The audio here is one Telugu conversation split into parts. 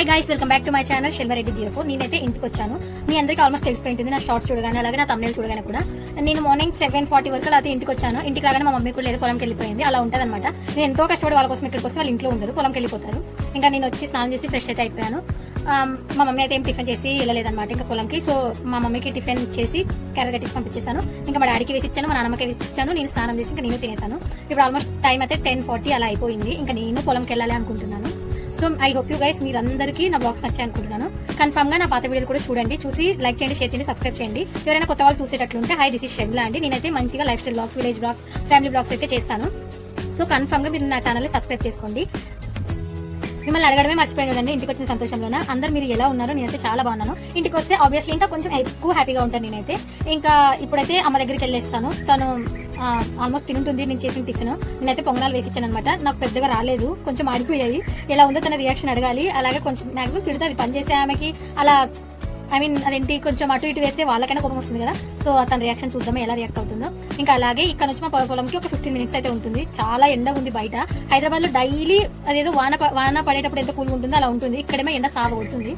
Hi guys, welcome back to my channel Shilvareddy 04. నేనైతే ఇంటికి వచ్చాను. మీ అందరికీ ఆల్మోస్ట్ తెలిసిపోయింటుంది నా షార్ట్స్ చూడగానే, అలాగే నా తమిళ చూడగానే కూడా. నేను మార్నింగ్ 7:40 వరకు అలా అయితే ఇంటికి వచ్చాను. ఇంటికి రాగానే మా మమ్మీ కూడా లేదు, పొలంకి వెళ్ళిపోయింది. అలా ఉంటుంది అనమాట. నేను ఎంతో కష్టపడి వాళ్ళ కోసం ఇక్కడికి వస్తే వాళ్ళు ఇంట్లో ఉండరు, పొలంకి వెళ్ళిపోతారు. ఇంకా నేను వచ్చి స్నానం చేసి ఫ్రెష్ అయితే అయిపోయాను. మా మమ్మీ అయితే ఏం టిఫిన్ చేసి వెళ్ళలేదన్నమాట ఇంకా పొలంకి. సో మా మమ్మీకి టిఫిన్ ఇచ్చేసి క్యారెట్ కట్టించి పంపించేసాను. ఇంకా మా డాడీకి వేసి ఇచ్చాను, మా నాన్నమ్మకి వేసి ఇచ్చాను. నేను స్నానం చేసి ఇంకా నేను తినేసాను. ఇప్పుడు ఆల్మోస్ట్ టైం అయితే 10:40 అలా అయిపోయింది. ఇంకా నేను పొలంకి వెళ్ళాలి అనుకుంటున్నాను. So I hope you guys మీరందరికీ నా బ్లాగ్స్ నచ్చాయి అనుకుంటున్నాను. కన్ఫర్మ్ గా నా పాత వీడియోలు కూడా చూడండి, చూసి లైక్ చేయండి, షేర్ చేయండి, సబ్స్క్రైబ్ చేయండి. ఎవరైనా కొత్త వాళ్ళు చూసేటట్లుంటే హై దిస్ ఇస్ షెమ్లా అండి. నేనైతే మంచిగా lifestyle blogs, village blogs, family blogs అయితే చేస్తాను. సో కన్ఫర్మ్ గా మీరు నా ఛానల్ సబ్స్క్రైబ్ చేసుకోండి. మిమ్మల్ని అడగడమే మర్చిపోయాను. ఇంటికి వచ్చిన సంతోషంలోనే అందరు మీరు ఎలా ఉన్నారో, నేనైతే చాలా బాగున్నాను. ఇంటికి వస్తే ఆబ్వియస్లీ ఇంకా కొంచెం ఎక్కువ హ్యాపీగా ఉంటాను నేనైతే. ఇంకా ఇప్పుడైతే అమ్మ దగ్గరికి వెళ్ళేస్తాను. తను ఆల్మోస్ట్ తింటుంది నేను చేసిన టిఫిన్. నేనైతే పొంగనాలు వేసి ఇచ్చాను అనమాట. నాకు పెద్దగా రాలేదు, కొంచెం ఆడిపోయాయి. ఎలా ఉందో తన రియాక్షన్ అడగాలి. అలాగే కొంచెం మ్యాక్సిమం తిడుతుంది పని చేసే ఆమెకి. అలా అదేంటి కొంచెం అటు ఇటు వేస్తే వాళ్ళకైనా కోపం వస్తుంది కదా. సో తన రియాక్షన్ చూద్దాం ఎలా రియాక్ట్ అవుతుందో. ఇంకా అలాగే ఇక్కడ నుంచి మా పొలంకి ఒక 15 minutes అయితే ఉంటుంది. చాలా ఎండగా ఉంది బయట. హైదరాబాద్ లో డైలీ అదేదో వాన పడేటప్పుడు ఎంత కూల్గా ఉంటుందో అలా ఉంటుంది. ఇక్కడేమో ఎండ సాగవుతుంది.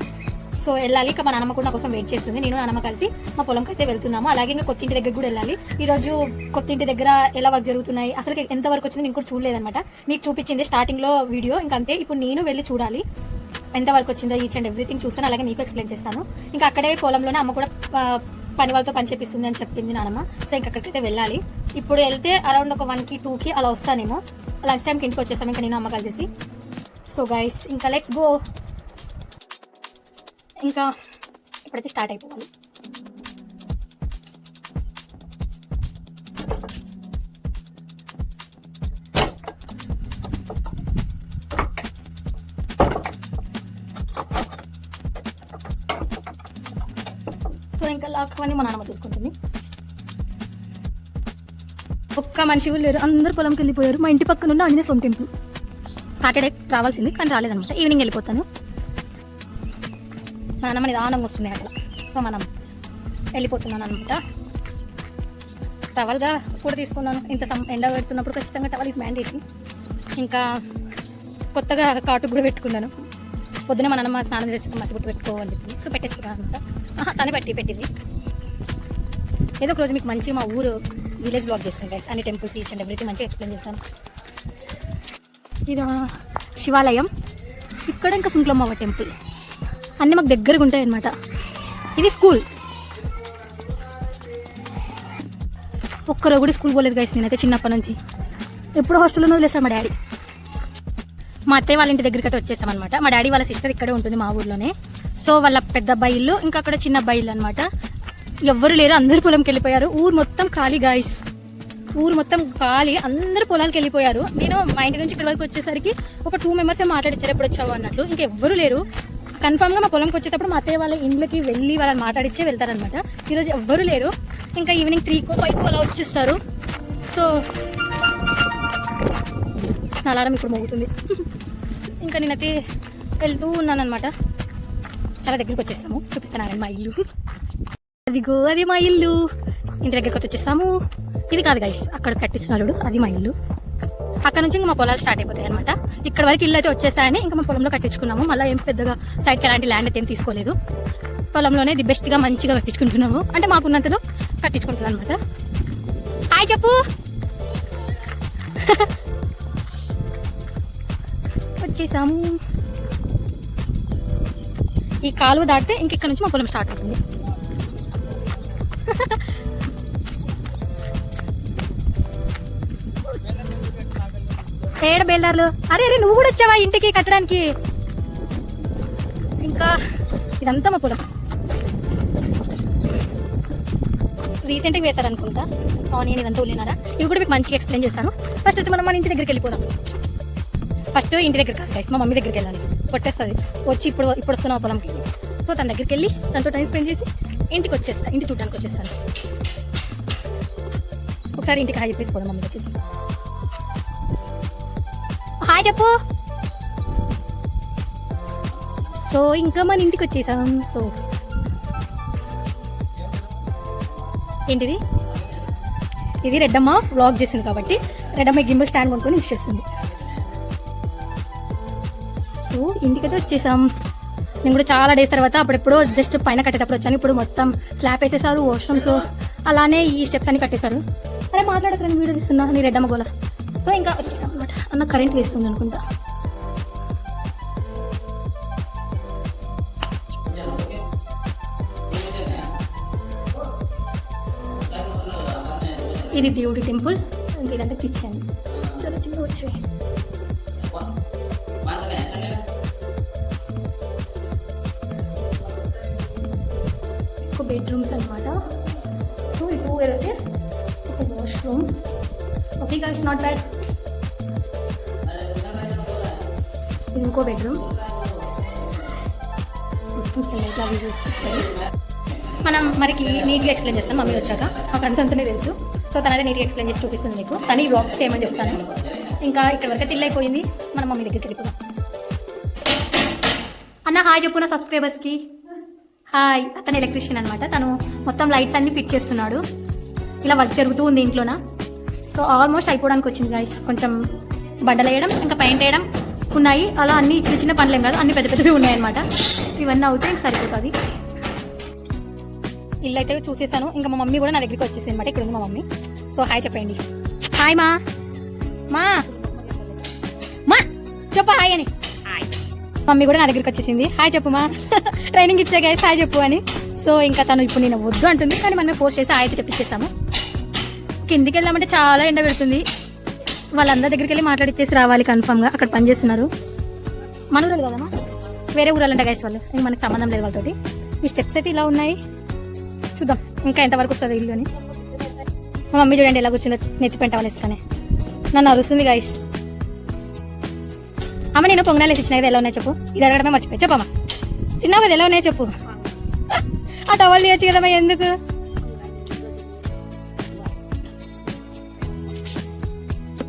సో వెళ్ళాలి. ఇక మా నాన్నమ్మ కూడా నా కోసం వెయిట్ చేస్తుంది. నేను నాన్నమ్మ కలిసి మా పొలంకి అయితే వెళ్తున్నాము. అలాగే ఇంకా కొత్త ఇంటి దగ్గర కూడా వెళ్ళాలి. ఈ రోజు కొత్త ఇంటి దగ్గర ఎలా వర్క్ జరుగుతున్నాయి, అసలు ఎంత వరకు వచ్చింది నేను కూడా చూడలేదన్నమాట. మీకు చూపించింది స్టార్టింగ్ లో వీడియో. ఇంకా అంతే. ఇప్పుడు నేను వెళ్ళి చూడాలి ఎంత వరకు వచ్చిందో, ఈచ్ అండ్ ఎవ్రీథింగ్ చూస్తాను. అలాగే మీకు ఎక్స్ప్లెయిన్ చేస్తాను. ఇంకా అక్కడే పొలంలోనే అమ్మ కూడా పని వాళ్ళతో పని చేపిస్తుంది అని చెప్పింది నానమ్మ. సో ఇంకా అక్కడికైతే వెళ్ళాలి. ఇప్పుడు వెళ్తే అరౌండ్ ఒక 1కి 2కి అలా వస్తానేమో. లంచ్ టైంకి ఇంటికి వచ్చేస్తాం ఇంకా నేను అమ్మ కలిసి. సో గైస్ ఇంకా లెట్స్ గో. ఇంకా ఇప్పుడైతే స్టార్ట్ అయిపోవాలి. సో ఇంకా లాక్వని మా నాన్నమ్మ చూసుకుంటుంది. ఒక్క మనిషి కూడా లేరు, అందరు పొలంకి వెళ్ళిపోయారు. మా ఇంటి పక్కన ఉన్న ఆంజనేయ స్వామి టెంపుల్. సాటర్డే రావాల్సింది కానీ రాలేదనమాట. ఈవినింగ్ వెళ్ళిపోతాను. మా నాన్నమ్మ నిదానంగా వస్తుంది అట్లా. సో మనం వెళ్ళిపోతున్నాను అనమాట. టవల్గా కూడా తీసుకున్నాను. ఇంత ఎండ పెడుతున్నప్పుడు ఖచ్చితంగా టవల్ ఈజ్ మ్యాండేటరీ. ఇంకా కొత్తగా కాటు కూడా పెట్టుకున్నాను. పొద్దున మా నాన్నమ్మ స్నానం చేసి మసిబుట్టు పెట్టుకోవాలి చెప్పింది. సో పెట్టేసుకున్నాను అనమాట. తనే పెట్టింది. ఏదో ఒక రోజు మీకు మంచిగా మా ఊరు విలేజ్ బ్లాగ్ చేస్తాను గైస్. అన్ని టెంపుల్స్ ఈచ్ అండ్ ఎవ్రీథింగ్ మంచిగా ఎక్స్ప్లెయిన్ చేస్తాను. ఇది శివాలయం. ఇక్కడ ఇంకా సుంకులమ్మ టెంపుల్ అన్నీ మాకు దగ్గరగా ఉంటాయి అన్నమాట. ఇది స్కూల్. ఒక్కరో కూడా స్కూల్ పోలేదు గైస్ నేనైతే చిన్నప్పటి నుంచి. ఎప్పుడో హాస్టల్లో వదిలేస్తాను మా డాడీ. మా అత్తయ్య వాళ్ళ ఇంటి దగ్గరికి అయితే వచ్చేసామన్నమాట. మా డాడీ వాళ్ళ సిస్టర్ ఇక్కడే ఉంటుంది మా ఊర్లోనే. సో వాళ్ళ పెద్ద అబ్బాయి ఇల్లు, ఇంకా అక్కడ చిన్న అబ్బాయి ఇల్లు అనమాట. ఎవ్వరు లేరు, అందరు పొలంకి వెళ్ళిపోయారు. ఊరు మొత్తం ఖాళీ గాయస్. ఊరు మొత్తం ఖాళీ, అందరూ పొలాలకు వెళ్ళిపోయారు. నేను మా ఇంటి నుంచి ఇక్కడ వరకు వచ్చేసరికి ఒక 2 members మాట్లాడించారు ఎప్పుడు వచ్చావు అన్నట్లు. ఇంకా ఎవ్వరు లేరు. కన్ఫామ్గా మా పొలంకి వచ్చేటప్పుడు మా అత్తయ్య వాళ్ళ ఇంట్లోకి వెళ్ళి వాళ్ళని మాట్లాడిచ్చే వెళ్తారనమాట. ఈరోజు ఎవ్వరు లేరు. ఇంకా ఈవినింగ్ 3కో 5కో అలా వచ్చేస్తారు. సో నా అలారం ఇప్పుడు మోగుతుంది. ఇంకా నేనైతే వెళ్తూ ఉన్నాను అనమాట. చాలా దగ్గరికి వచ్చేస్తాము. చూపిస్తాను మా ఇల్లు. అదిగో అది మా ఇల్లు. ఇంటి దగ్గరికి వచ్చేస్తాము. ఇది కాదు గైస్, అక్కడ కట్టిస్తున్నాడు, అది మా ఇల్లు. అక్కడ నుంచి ఇంకా మా పొలాలు స్టార్ట్ అయిపోతాయి అనమాట. ఇక్కడ వరకు ఇల్లు అయితే వచ్చేస్తాయని ఇంకా మా పొలంలో కట్టించుకున్నాము. మళ్ళీ ఏం పెద్దగా సైడ్కి ఎలాంటి ల్యాండ్ అయితే ఏం తీసుకోలేదు. పొలంలోనే ది బెస్ట్గా మంచిగా కట్టించుకుంటున్నాము. అంటే మాకున్నంతలో కట్టించుకుంటున్నాం అనమాట. హాయ్ చెప్పు. వచ్చేసాము. ఈ కాలువ దాటితే ఇంక ఇక్కడ నుంచి మా పొలం స్టార్ట్ అవుతుంది. ఏడ బేల్దార్లు. అరే నువ్వు కూడా వచ్చావా ఇంటికి కట్టడానికి? ఇంకా ఇదంతా మా పొలం. రీసెంట్గా వేస్తారనుకుంటా ఆనియన్ ఇదంతా ఉల్లినారా. ఇవి కూడా మీకు మంచిగా ఎక్స్ప్లెయిన్ చేస్తాను. ఫస్ట్ అయితే మనం మన ఇంటి దగ్గరికి వెళ్ళిపోదాం. ఫస్ట్ ఇంటి దగ్గర కాదు గైస్, మా మమ్మీ దగ్గరికి వెళ్ళాలి. కొట్టేస్తుంది వచ్చి ఇప్పుడు వస్తున్నావు పొలంకి. సో తన దగ్గరికి వెళ్ళి తనతో టైం స్పెండ్ చేసి ఇంటికి వచ్చేస్తాను. ఇంటి చూడడానికి వచ్చేస్తాను. ఒకసారి ఇంటికి హాయ్ చెప్పేసి పోదాం మమ్మీ దగ్గరికి. హాయ్ చెప్పు. సో ఇంకా మన ఇంటికి వచ్చేసాం. సో ఏంటిది, ఇది రెడ్డమ్మ వ్లాగ్ చేసింది కాబట్టి రెడ్డమ్మ గింబల్ స్టాండ్ కొనుక్కొని యూస్ చేస్తుంది. సో ఇంటికైతే వచ్చేసాం. నేను కూడా చాలా డేస్ తర్వాత అప్పుడెప్పుడో జస్ట్ పైన కట్టేటప్పుడు వచ్చాను. ఇప్పుడు మొత్తం స్లాబ్ వేసేసారు, వాష్రూమ్స్ అలానే ఈ స్టెప్స్ అన్ని కట్టేశారు. అరే మాట్లాడతాను, వీడియో తీస్తున్నా నీ రెడ్డమ్మ గోల. సో ఇంకా అనమాట అన్న కరెంట్ వేస్తుంది అనుకుంటా. ఇది దేవుడి టెంపుల్, ఇంకా ఇదంతా కిచెన్. చాలా చిన్న వచ్చాయి. బెడ్రూమ్స్ అనమాట. సో ఇటు వెళ్తే ఒక washroom. Okay guys, not bad. ఇది ఇంకో బెడ్రూమ్. మనం మరికి నీట్గా ఎక్స్ప్లెయిన్ చేస్తాం. మమ్మీ వచ్చాక నాకు అంతంతనే తెలుసు. సో తనైతే నీట్గా ఎక్స్ప్లెయిన్ చేసి చూపిస్తుంది మీకు. తను ఈ బ్లాగ్స్ చేయమని చెప్తాను. ఇంకా ఇక్కడ వరకు తిల్ అయిపోయింది. మనం మమ్మీ దగ్గరికి వెళ్ళిపోదాం. అన్న హాయ్ చెప్పు నా సబ్స్క్రైబర్స్కి. హాయ్. అతను ఎలక్ట్రీషియన్ అనమాట. తను మొత్తం లైట్స్ అన్ని ఫిట్ చేస్తున్నాడు. ఇలా వర్క్ జరుగుతూ ఉంది ఇంట్లోన. సో ఆల్మోస్ట్ అయిపోవడానికి వచ్చింది గైస్. కొంచెం బండలు వేయడం, ఇంకా పెయింట్ వేయడం ఉన్నాయి. అలా అన్ని చిన్న చిన్న పనులేం కాదు, అన్ని పెద్ద పెద్దవి ఉన్నాయన్నమాట. ఇవన్నీ అవుతే సరిపోతుంది. ఇల్లు అయితే చూసేసాను. ఇంకా మా మమ్మీ కూడా నా దగ్గరికి వచ్చేసింది అనమాట. ఇక్కడ ఉంది మా మమ్మీ. సో హాయ్ చెప్పండి. హాయ్ మా మా మా చెప్పు హాయ్ అని. మమ్మీ కూడా నా దగ్గరికి వచ్చేసింది. హాయ్ చెప్పు మా, ట్రైనింగ్ ఇచ్చే గైస్ హాయ్ చెప్పు అని. సో ఇంకా తను ఇప్పుడు నేను వద్దు అంటుంది, కానీ మనమే ఫోర్స్ చేసి హాయ్ అయితే చెప్పిచ్చేస్తాము. కిందికి వెళ్దామంటే చాలా ఎండ పెడుతుంది. వాళ్ళందరి దగ్గరికి వెళ్ళి మాట్లాడిచ్చేసి రావాలి కన్ఫామ్గా. అక్కడ పని చేస్తున్నారు. మన ఊరాలు కదమ్మా, వేరే ఊరాలంట గైస్ వాళ్ళు. ఇంక మనకి సంబంధం లేదు వాళ్ళతోటి. ఈ స్టెప్స్ అయితే ఇలా ఉన్నాయి. చూద్దాం ఇంకా ఎంతవరకు వస్తుంది ఇల్లు అని. మా మమ్మీ చూడండి ఎలా కూర్చుందో నెత్తి పెంట వాళ్ళేస్తానే. నన్ను అరుస్తుంది గైస్. అమ్మ నేను పొంగనాలు వేసి ఇచ్చిన కదా, ఎలా ఉన్నాయి చెప్పు. ఇది అడగడమే మర్చిపోయి. చెప్పమ్మా తిన్నావు కదా, ఎలా ఉన్నాయో చెప్పు. ఆ టవల్ తీయచ్చు కదమ్మా, ఎందుకు.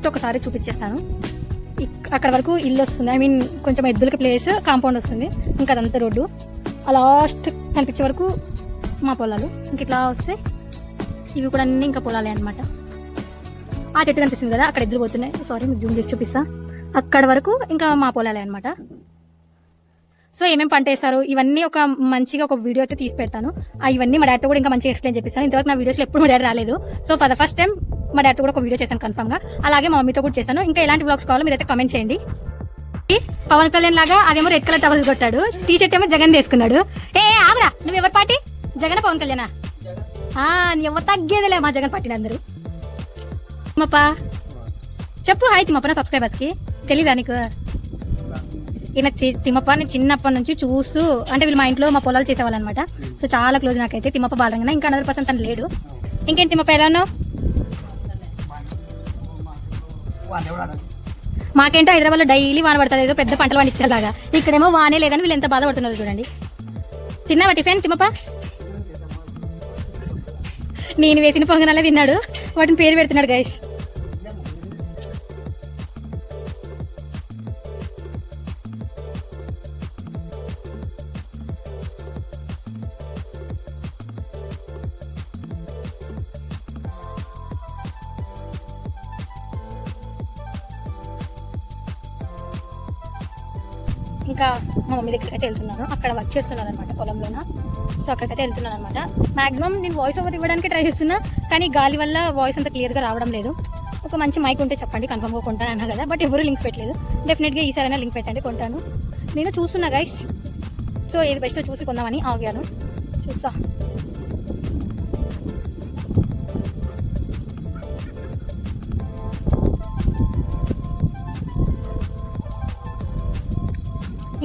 ఒకసారి చూపించేస్తాను. అక్కడ వరకు ఇల్లు వస్తుంది. ఐ మీన్ కొంచెం ఎద్దులకి ప్లేస్, కాంపౌండ్ వస్తుంది. ఇంకా అదంతా రోడ్డు. ఆ లాస్ట్ కనిపించే వరకు మా పొలాలు. ఇంక ఇట్లా వస్తే ఇవి కూడా అన్నీ ఇంకా పొలాలే అనమాట. ఆ చెట్టు కనిపిస్తుంది కదా, అక్కడ ఎద్దులు పోతున్నాయి. సారీ మీకు జూమ్ చేసి చూపిస్తా. అక్కడ వరకు ఇంకా మా పొలాలే అనమాట. సో ఏమేమి పంట వేస్తారు ఇవన్నీ ఒక మంచిగా ఒక వీడియో అయితే తీసి పెడతాను. ఇవన్నీ మా డాడీతో కూడా ఇంకా మంచిగా ఎక్స్ప్లెయిన్ చేపిస్తాను. ఇంతవరకు నా వీడియోస్లో ఎప్పుడు మా డాడీ రాలేదు. So for the first time మా డాడీతో కూడా ఒక వీడియో చేశాను కన్ఫర్మ్గా. అలాగే మా మమ్మీతో కూడా చేశాను. ఇంకా ఎలాంటి బ్లాగ్స్ కావాలో మీరైతే కామెంట్ చేయండి. పవన్ కళ్యాణ్ లాగా అదేమో రెడ్ కలర్ టవల్ కొట్టాడు, టీ షర్ట్ ఏమో జగన్ తీసుకున్నాడు. ఏ ఆగురా, నువ్వు ఎవరి పార్టీ? జగన్ పవన్ కళ్యాణా? ఎవరు తగ్గేదిలే మా జగన్ పార్టీని అందరూ. తిమ్మప్ప చెప్పు హాయ్ తిమ్మప్ప నా సబ్స్క్రైబర్స్కి. తెలీదా నీకు? ఈయన తిమ్మప్ప నేను చిన్నప్పటి నుంచి చూస్తూ, అంటే వీళ్ళు మా ఇంట్లో మా పొలాలు చేసేవాళ్ళు అనమాట. సో చాలా క్లోజ్ నాకైతే తిమ్మప్ప బాలంగా. ఇంకా 100% తను లేడు. ఇంకేంటి తిమ్మప్ప ఎలా ఉన్నావు? మాకేంటో హైదరాబాద్లో డైలీ వాన పడుతుంది, ఏదో పెద్ద పంటలు పండించేలాగా. ఇక్కడేమో వానే లేదని వీళ్ళు ఎంత బాధపడుతున్నారు చూడండి. తిన్నావా టిఫిన్ తిమ్మప్ప? నేను వేసిన పొంగనాలే తిన్నాడు, వాటిని పేరు పెడుతున్నాడు గైస్. ఇంకా మా మమ్మీ దగ్గరికి అయితే వెళ్తున్నాను. అక్కడ వర్క్ చేస్తున్నాను అనమాట పొలంలోన. సో అక్కడికైతే వెళ్తున్నాను అనమాట. మాక్సిమం నేను వాయిస్ ఓవర్ ఇవ్వడానికి ట్రై చేస్తున్నా, కానీ గాలి వల్ల వాయిస్ అంత క్లియర్గా రావడం లేదు. ఒక మంచి మైక్ ఉంటే చెప్పండి, కన్ఫర్మ్గా కొంటాను అన్నా కదా, బట్ ఎవరు లింక్స్ పెట్టలేదు. డెఫినెట్గా ఈసారైనా లింక్ పెట్టండి, కొంటాను. నేను చూస్తున్నా గైస్. సో ఏది బెస్టో చూసి కొందామని ఆగాను. చూస్తా.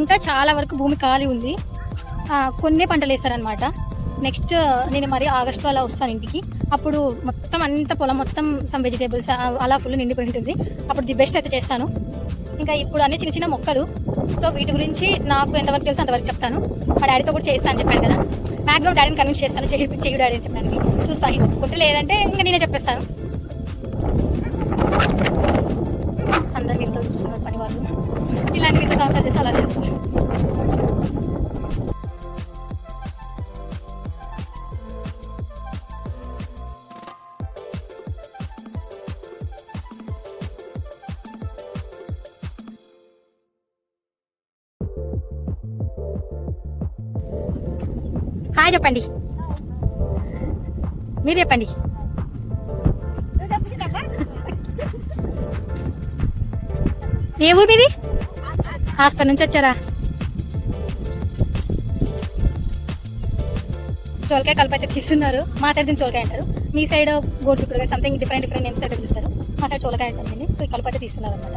ఇంకా చాలా వరకు భూమి ఖాళీ ఉంది. కొన్ని పంటలు వేస్తారనమాట. నెక్స్ట్ నేను మరి ఆగస్టులో అలా వస్తాను ఇంటికి. అప్పుడు మొత్తం అంత పొలం మొత్తం సమ్ వెజిటేబుల్స్ అలా ఫుల్ నిండిపోయి ఉంటుంది. అప్పుడు ది బెస్ట్ అయితే చేస్తాను. ఇంకా ఇప్పుడు అన్ని చిన్న చిన్న మొక్కలు. సో వీటి గురించి నాకు ఎంతవరకు తెలుసు అంతవరకు చెప్తాను. మా డాడీతో కూడా చేస్తాను అని చెప్పాను కదా. మ్యాక్సిమం డాడీని కన్విన్స్ చేస్తాను, చెయ్యి డాడీ అని చెప్పడానికి. చూస్తాను, కొట్టి లేదంటే ఇంకా నేనే చెప్పేస్తాను. అందరికి ఇంట్లో చూస్తున్నారు పని వాళ్ళు. ఇలాంటి ఇంట్లో సంవత్సరాలు చేసి అలా చేస్తారు. హాయ్ చెప్పండి, మీరు చెప్పండి. ఏ ఊరు మీది? హాస్పిటల్ నుంచి వచ్చారా? చోలకాయ కలుపు అయితే తీస్తున్నారు. మా సైడ్ దీన్ని చోలకాయ అంటారు, మీ సైడ్ గోరుచిక్కుడుకాయ సంథింగ్ డిఫరెంట్ నేమ్స్ అయితే పిలుస్తారు. మా సైడ్ చోలకాయ అంటారండి. సో ఈ కలుపు అయితే తీస్తున్నారు అనమాట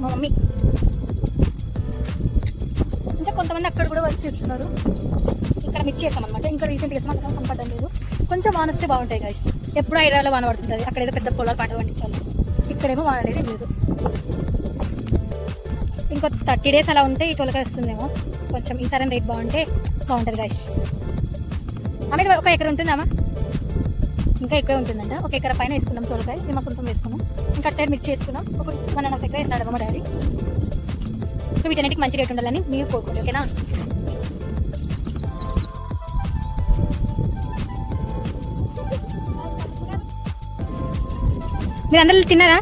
మా మమ్మీ. ఇంకా కొంతమంది అక్కడ కూడా వర్క్ చేస్తున్నారు. ఇక్కడ మిర్చి చేస్తాం అనమాట. ఇంకా రీసెంట్గా వేస్తాం, అంత కనపడడం లేదు. కొంచెం వాన వస్తే బాగుంటాయి గైస్. ఎప్పుడు హైదరాబాద్లో వాన పడుతుంది, అక్కడ ఏదో పెద్ద పొలాలు పంటలు పండించాలి, ఇక్కడేమో వాన అనేది లేదు. ఇంకో 30 days అలా ఉంటే ఈ చోలకాయ వస్తుందేమో. కొంచెం ఈసారి రేట్ బాగుంటే బాగుంటుంది గైస్. ఆమె 1 ఎకర ఉంటుందమ్మా, ఇంకా ఎక్కువే ఉంటుందంట. 1 ఎకర పైన వేసుకున్నాం చోలకాయ, ఇది మా సొంతం వేసుకున్నాం. ఇంకా అటు సైడ్ మిర్చి వేసుకున్నాం. ఒక 1.5 ఎకర వేస్తాడు మా డాడీ. సో వీటన్నిటికి మంచి రేట్ ఉండాలని మీరు కోరుకోండి, ఓకేనా? మీరు అందరూ తిన్నారా?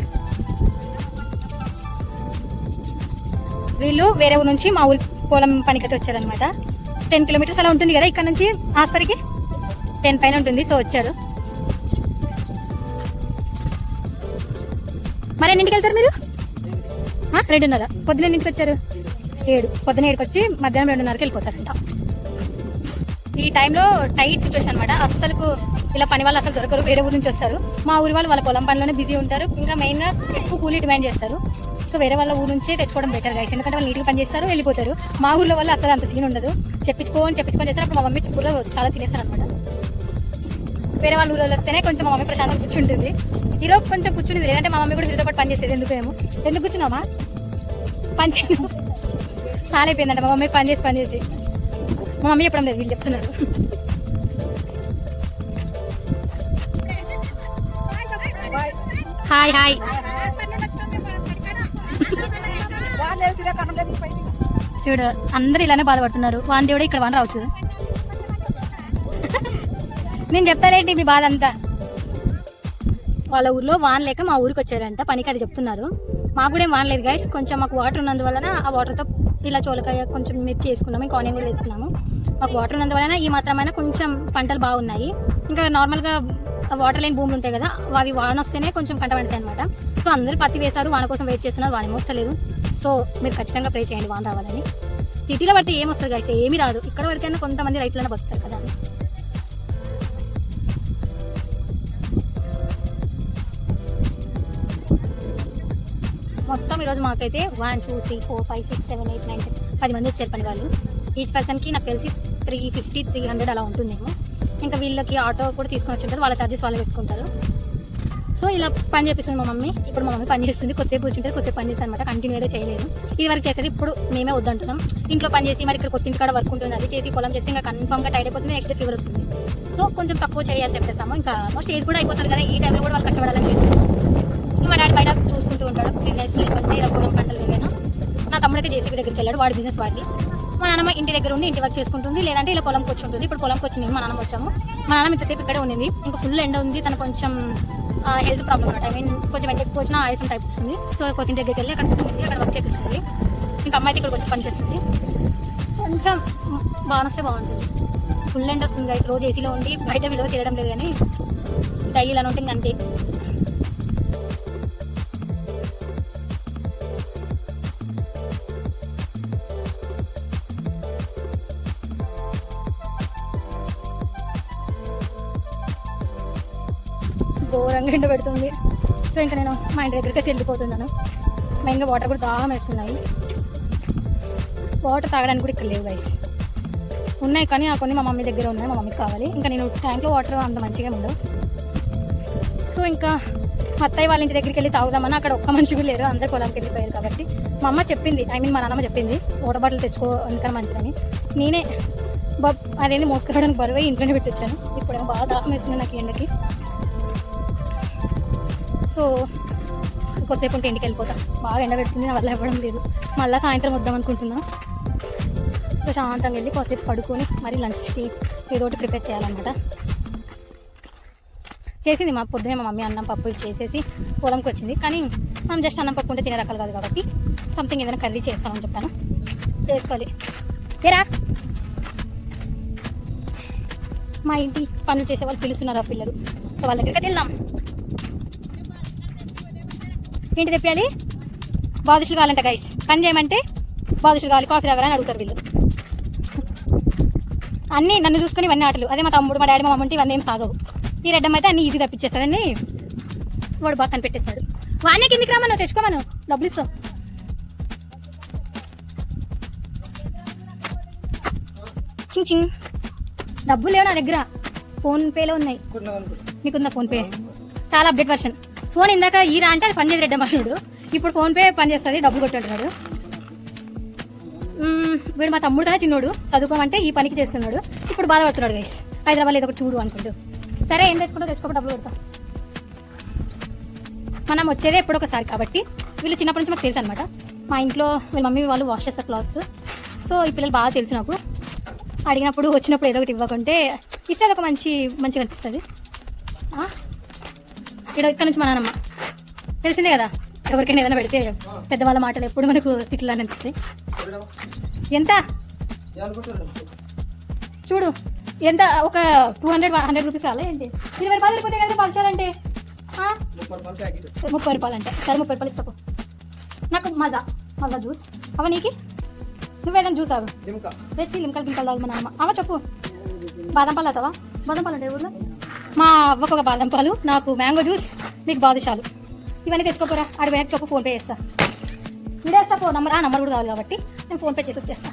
వీళ్ళు వేరే ఊరు నుంచి మా ఊరి పొలం పనికైతే వచ్చారనమాట. 10 kilometers అలా ఉంటుంది కదా ఇక్కడ నుంచి హాస్పిటల్కి, 10 పైన ఉంటుంది. సో వచ్చారు. మరి ఎన్నింటికి వెళ్తారు మీరు? 2:30. పొద్దున ఎన్నింటికి వచ్చారు? 7. పొద్దున 7కి వచ్చి మధ్యాహ్నం 2:30కి వెళ్ళిపోతారంట. ఈ టైంలో టైట్ సిచ్యువేషన్ అనమాట. అసలుకు ఇలా పని వాళ్ళు అసలు దొరకరు, వేరే ఊరు నుంచి వస్తారు. మా ఊరి వాళ్ళు వాళ్ళ పొలం పనిలోనే బిజీ ఉంటారు. ఇంకా మెయిన్గా ఎక్కువ కూలీ డిమాండ్ చేస్తారు. సో వేరే వాళ్ళ ఊరు నుంచే తెచ్చుకోవడం బెటర్ గైస్, ఎందుకంటే వాళ్ళు నీట్గా పని చేస్తారు, వెళ్ళిపోతారు. మా ఊర్లో వాళ్ళు అసలు అంత సీన్ ఉండదు. చెప్పించుకొని చేస్తారు. అప్పుడు మా మమ్మీ ఊళ్ళో చాలా తినేస్తారు అనమాట. వేరే వాళ్ళ ఊళ్ళో వస్తేనే కొంచెం మా మమ్మీ ప్రశాంతంగా కూర్చుంటుంది. ఈరోజు కొంచెం కూర్చుంది, లేదంటే మా మమ్మీ కూడా వీరితో పాటు పని చేసేది. ఎందుకు కూర్చున్నామా? పని చేయను చాలా అయిపోయిందంట మా మమ్మీ పని చేసి. మా మమ్మీ చెప్పడం లేదు, వీళ్ళు చెప్తున్నారు. Hi hi. చూడు అందరు ఇలానే బాధపడుతున్నారు. వాన్ దేవుడు ఇక్కడ వాన్ రావచ్చు. నేను చెప్తాలేంటి మీ బాధ అంతా. వాళ్ళ ఊర్లో వాన్ లేక మా ఊరికి వచ్చారంట పనికి, అది చెప్తున్నారు. మాకు కూడా ఏం వాన్ లేదు గైస్. కొంచెం మాకు వాటర్ ఉన్నందువలన ఆ వాటర్తో ఇలా చోలకాయ కొంచెం మిర్చి వేసుకున్నాము, ఇంకా ఆనియన్ కూడా వేసుకున్నాము. మాకు వాటర్ ఉన్నందువలన ఈ మాత్రమైనా కొంచెం పంటలు బాగున్నాయి. ఇంకా నార్మల్గా వాటర్ లేని భూములు ఉంటాయి కదా, అవి వాన వస్తేనే కొంచెం పంట పండుతాయి అనమాట. సో అందరూ పత్తి వేశారు, వాన కోసం వెయిట్ చేస్తున్నారు. వాన మోస్తలేదు. సో మీరు ఖచ్చితంగా ప్రే చేయండి వాన రావాలని. సిటీలో పడితే ఏమొస్తుంది గైస్? ఏమీ రాదు. ఇక్కడ పడితేనే కొంతమంది రైతులనే బతుకుతారు కదా. మొత్తం ఈరోజు మాకైతే 1 2 3 4 5 6 7 8 9 10 మంది వచ్చారు పని వాళ్ళు. ఈచ్ పర్సన్కి నాకు తెలిసి 350 300 అలా ఉంటుందేమో. ఇంకా వీళ్ళకి ఆటో కూడా తీసుకొని వచ్చి ఉంటారు, వాళ్ళ ఛార్జెస్ వాళ్ళు పెట్టుకుంటారు. సో ఇలా పని చేపిస్తుంది మా మమ్మీ. ఇప్పుడు మా మమ్మీ పని చేస్తుంది, కొద్దిసేపు కూర్చుంటే కొద్దిసేపు పని చేస్తుంది అనమాట. కంటిన్యూగా చేయలేదు. ఇది వరకు చేసేది, ఇప్పుడు మేమే వద్దంటున్నాం. ఇంట్లో పని చేసి మరి ఇక్కడ కొత్త ఇంటికాడ వర్క్ ఉంటుంది, అది చేసి పొలం చేసి ఇంకా కన్ఫర్మ్గా టైడ్ అయిపోతుంది, నెక్స్ట్ ఫీవర్ వస్తుంది. సో కొంచెం తక్కువ చేయాలని చెప్పేస్తాము. ఇంకా ఆల్మోస్ట్ ఏజ్ కూడా అయిపోతుంది కదా, ఈ టైంలో కూడా వాళ్ళు కష్టపడాలని లేదు. మా డాడీ బయట చూసుకుంటూ ఉంటాడు, బిజినెస్ లేకుంటే ఇలా పొలం పంటలు ఏమైనా. నా తమ్ముడైతే జేసీబీ దగ్గరికి వెళ్ళాడు, వాడి బిజినెస్ వాడి. మా నాన్నమ్మ ఇంటి దగ్గర ఉండి ఇంటి వర్క్ చేసుకుంటుంది, లేదంటే ఇలా పొలంకి వచ్చి ఉంటుంది. ఇప్పుడు పొలంకి వచ్చి మా నాన్నమ్మ వచ్చాము. మా నాన్నమ్మ ఇంతసేపు ఇక్కడే ఉండింది. ఇంకా ఫుల్ ఎండ ఉంది, తన కొంచెం హెల్త్ ప్రాబ్లమ్ అనమాట. కొంచెం ఎండ ఎక్కువ వచ్చినా ఆయాసం టైప్ వస్తుంది. సో కొత్త ఇంటి దగ్గరికి వెళ్ళి అక్కడ కూర్చుంది, అక్కడ వర్క్ చేపిస్తుంది. ఇంకా అమ్మాయికి ఇక్కడ కొంచెం పని చేస్తుంది. కొంచెం బాగుంటే బాగుంటుంది. ఫుల్ ఎండ వస్తుంది కదా, రోజు ఏసీలో ఉండి బయట విలువ చేయడం లేదు, కానీ డైలీ ఇలా ఉంటుంది అంతే. ఘోరంగా ఎండ పెడుతుంది. సో ఇంకా నేను మా ఇంటి దగ్గరికి వెళ్ళిపోతున్నాను. మెయిన్గా వాటర్ కూడా దాహం వేస్తున్నాయి. వాటర్ తాగడానికి కూడా ఇక్కడ లేవు గైస్, ఉన్నాయి కానీ ఆ కొన్ని మా మమ్మీ దగ్గర ఉన్నాయి, మా మమ్మీకి కావాలి. ఇంకా నేను ట్యాంక్లో వాటర్ అంత మంచిగా ఉండవు. సో ఇంకా అత్తయ్య వాళ్ళ ఇంటి దగ్గరికి వెళ్ళి తాగుదామని, అక్కడ ఒక్క మనిషి కూడా లేరు, అందరు పొలంకి వెళ్ళిపోయారు. కాబట్టి మా అమ్మ చెప్పింది, మా నాన్నమ్మ చెప్పింది వాటర్ బాటిల్ తెచ్చుకో అందుకని మంచిదని. నేనే అదేంటి మోసుకురావడానికి బరువై ఇంట్లోనే పెట్టొచ్చాను. ఇప్పుడేమో బాగా దాహం వేస్తుంది నాకు ఎండకి. సో కొద్దిసేపు ఉంటే ఇంటికి వెళ్ళిపోతా. బాగా ఎండ పెడుతుంది, నా వల్ల ఇవ్వడం లేదు. మళ్ళీ సాయంత్రం వద్దాం అనుకుంటున్నా. ప్రశాంతంగా వెళ్ళి కొద్దిసేపు పడుకొని మరి లంచ్కి ఏదో ఒకటి ప్రిపేర్ చేయాలన్నమాట. చేసింది మా పొద్దునే మా మమ్మీ అన్నం పప్పు చేసేసి పొలంకి వచ్చింది. కానీ మనం జస్ట్ అన్నం పప్పు ఉంటే తినే రకాలు కాదు కాబట్టి సంథింగ్ ఏదైనా కర్రీ చేస్తామని చెప్పాను, చేసుకోవాలి. ఏరా మా ఇంటి పనులు చేసే వాళ్ళు పిలుస్తున్నారు ఆ పిల్లలు. సో వాళ్ళ దగ్గరికి వెళ్దాం. ఏంటి తెప్పాలి? బాదుషులు కావాలంట గైస్. పని చేయమంటే బాదుషులు కావాలి, కాఫీ తాగాలని అడుగుతారు వీళ్ళు. అన్నీ నన్ను చూసుకుని ఇవన్నీ ఆటలు. అదే మా తమ్ముడు, మా డాడీ, మా మమ్మ అంటే ఇవన్నీ ఏం సాగవు. ఈ రెడ్డమ్మ అయితే అన్నీ ఈజీ తప్పించేస్తాడని వాడు బాగా కనిపెట్టేస్తాడు. వాడినే కిందికి రామను, తెచ్చుకోమను, డబ్బులు ఇస్తాం. చింగ్ చింగ్. డబ్బులు లేవు నా దగ్గర, ఫోన్పేలో ఉన్నాయి. మీకుందా ఫోన్పే? చాలా అప్డేట్ వర్షన్. ఫోన్ ఇందాక ఈరా అంటే అది పనిచేది రెడ్డమ్మ అన్నాడు. ఇప్పుడు ఫోన్పే పనిచేస్తుంది, డబ్బులు కొట్టుంటున్నాడు. వీడు మా తమ్ముడు కదా చిన్నోడు, చదువుకోమంటే ఈ పనికి చేస్తున్నాడు. ఇప్పుడు బాధపడుతున్నాడు గైస్. హైదరాబాద్ ఏదో ఒకటి చూడు అనుకుంటూ. సరే ఏం తెచ్చుకో డబ్బులు కొడతాం. మనం వచ్చేదే ఎప్పుడో ఒకసారి కాబట్టి వీళ్ళు చిన్నప్పటి నుంచి మాకు తెలుసు అనమాట. మా ఇంట్లో వీళ్ళ మమ్మీ వాళ్ళు వాష్ చేస్తారు క్లాత్స్. సో ఈ పిల్లలు బాగా తెలుసు నాకు. అడిగినప్పుడు వచ్చినప్పుడు ఏదో ఒకటి ఇవ్వకుంటే ఇస్తే అదొక మంచిగా అనిపిస్తుంది. ఇక్కడ నుంచి మా నాన్నమ్మ తెలిసిందే కదా, ఎవరికైనా ఏదైనా పెడితే పెద్దవాళ్ళ మాటలు ఎప్పుడు మనకు తిట్లు అని అనిపిస్తాయి. ఎంత చూడు, ఎంత ఒక 200 రూపీస్ కావాలి ఏంటి? 20 రూపాయలు వెళ్ళిపోతాయి కదా పలచాలంటే. 30 రూపాయలు అంటే సరే 30 రూపాయలు ఇస్తాకు. నాకు మజా జ్యూస్ అవ నీకు. నువ్వేదైనా జ్యూస్ తాగు, తెచ్చి లింకలు తాగు. మా నాన్నమ్మ అవ చెప్పు. బాదం పాలు అవుతావా? బాదం పాలు అంటే ఊళ్ళో మా అవ్వకు ఒక బాదం పాలు, నాకు మ్యాంగో జ్యూస్, మీకు బాదుషాలు. ఇవన్నీ తెచ్చుకోపోరా. ఆడి బ్యాగ్ చెప్పు, ఫోన్పే చేస్తా. ఇడేస్తా పో. నంబర్ కూడా కావాలి కాబట్టి నేను ఫోన్పే చేసి వచ్చేస్తా.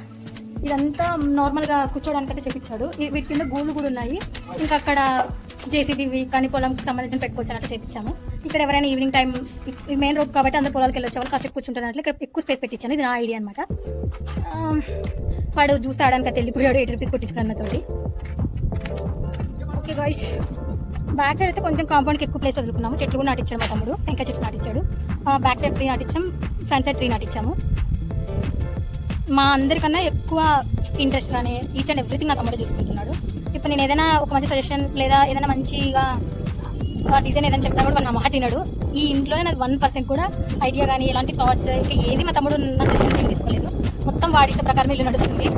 ఇదంతా నార్మల్గా కూర్చోడానికంటే చేపించాడు. వీటి కింద గూళ్ళు కూడా ఉన్నాయి. ఇంకా అక్కడ జేసీబీ కానీ పొలంకి సంబంధించిన పెట్టుకోవచ్చు అన్నట్టు చేయించాము. ఇక్కడ ఎవరైనా ఈవినింగ్ టైం, మెయిన్ రోడ్ కాబట్టి అందరు పొలాలకు వెళ్ళి వచ్చేవాళ్ళు కాసేపు కూర్చుంటున్నట్లు ఇక్కడ ఎక్కువ స్పేస్ పెట్టించాను. ఇది నా ఐడియా అనమాట. వాడు జ్యూస్ తాగడానికి అయితే వెళ్ళిపోయాడు. 8 రూపీస్ కొట్టించుకున్నాను నాతోటి. ఓకే గాయ్స్, బ్యాక్ సైడ్ అయితే కొంచెం కాంపౌండ్కి ఎక్కువ ప్లేస్ వదులుకున్నాము. చెట్లు కూడా నాటించాడు మా తమ్ముడు, టెంకాయ చెట్లు నాటించాడు. బ్యాక్ సైడ్ 3 నాటించాం, ఫ్రంట్ సైడ్ 3 నాటించాము. మా అందరికన్నా ఎక్కువ ఇంట్రెస్ట్ కానీ ఈచ్ అండ్ ఎవ్రీథింగ్ నా తమ్ముడు చూసుకుంటున్నాడు. ఇప్పుడు నేను ఏదైనా ఒక మంచి సజెషన్ లేదా ఏదైనా మంచిగా డిజైన్ ఏదైనా చెప్పినా కూడా నా మాట విన్నాడు. ఈ ఇంట్లోనే నాకు 1% కూడా ఐడియా కానీ ఎలాంటి థాట్స్ ఇంకా ఏది మా తమ్ముడు నా సజెషన్ తీసుకోలేదు. మొత్తం వాడి ఇష్ట ప్రకారం ఇల్లు నడుస్తుంది.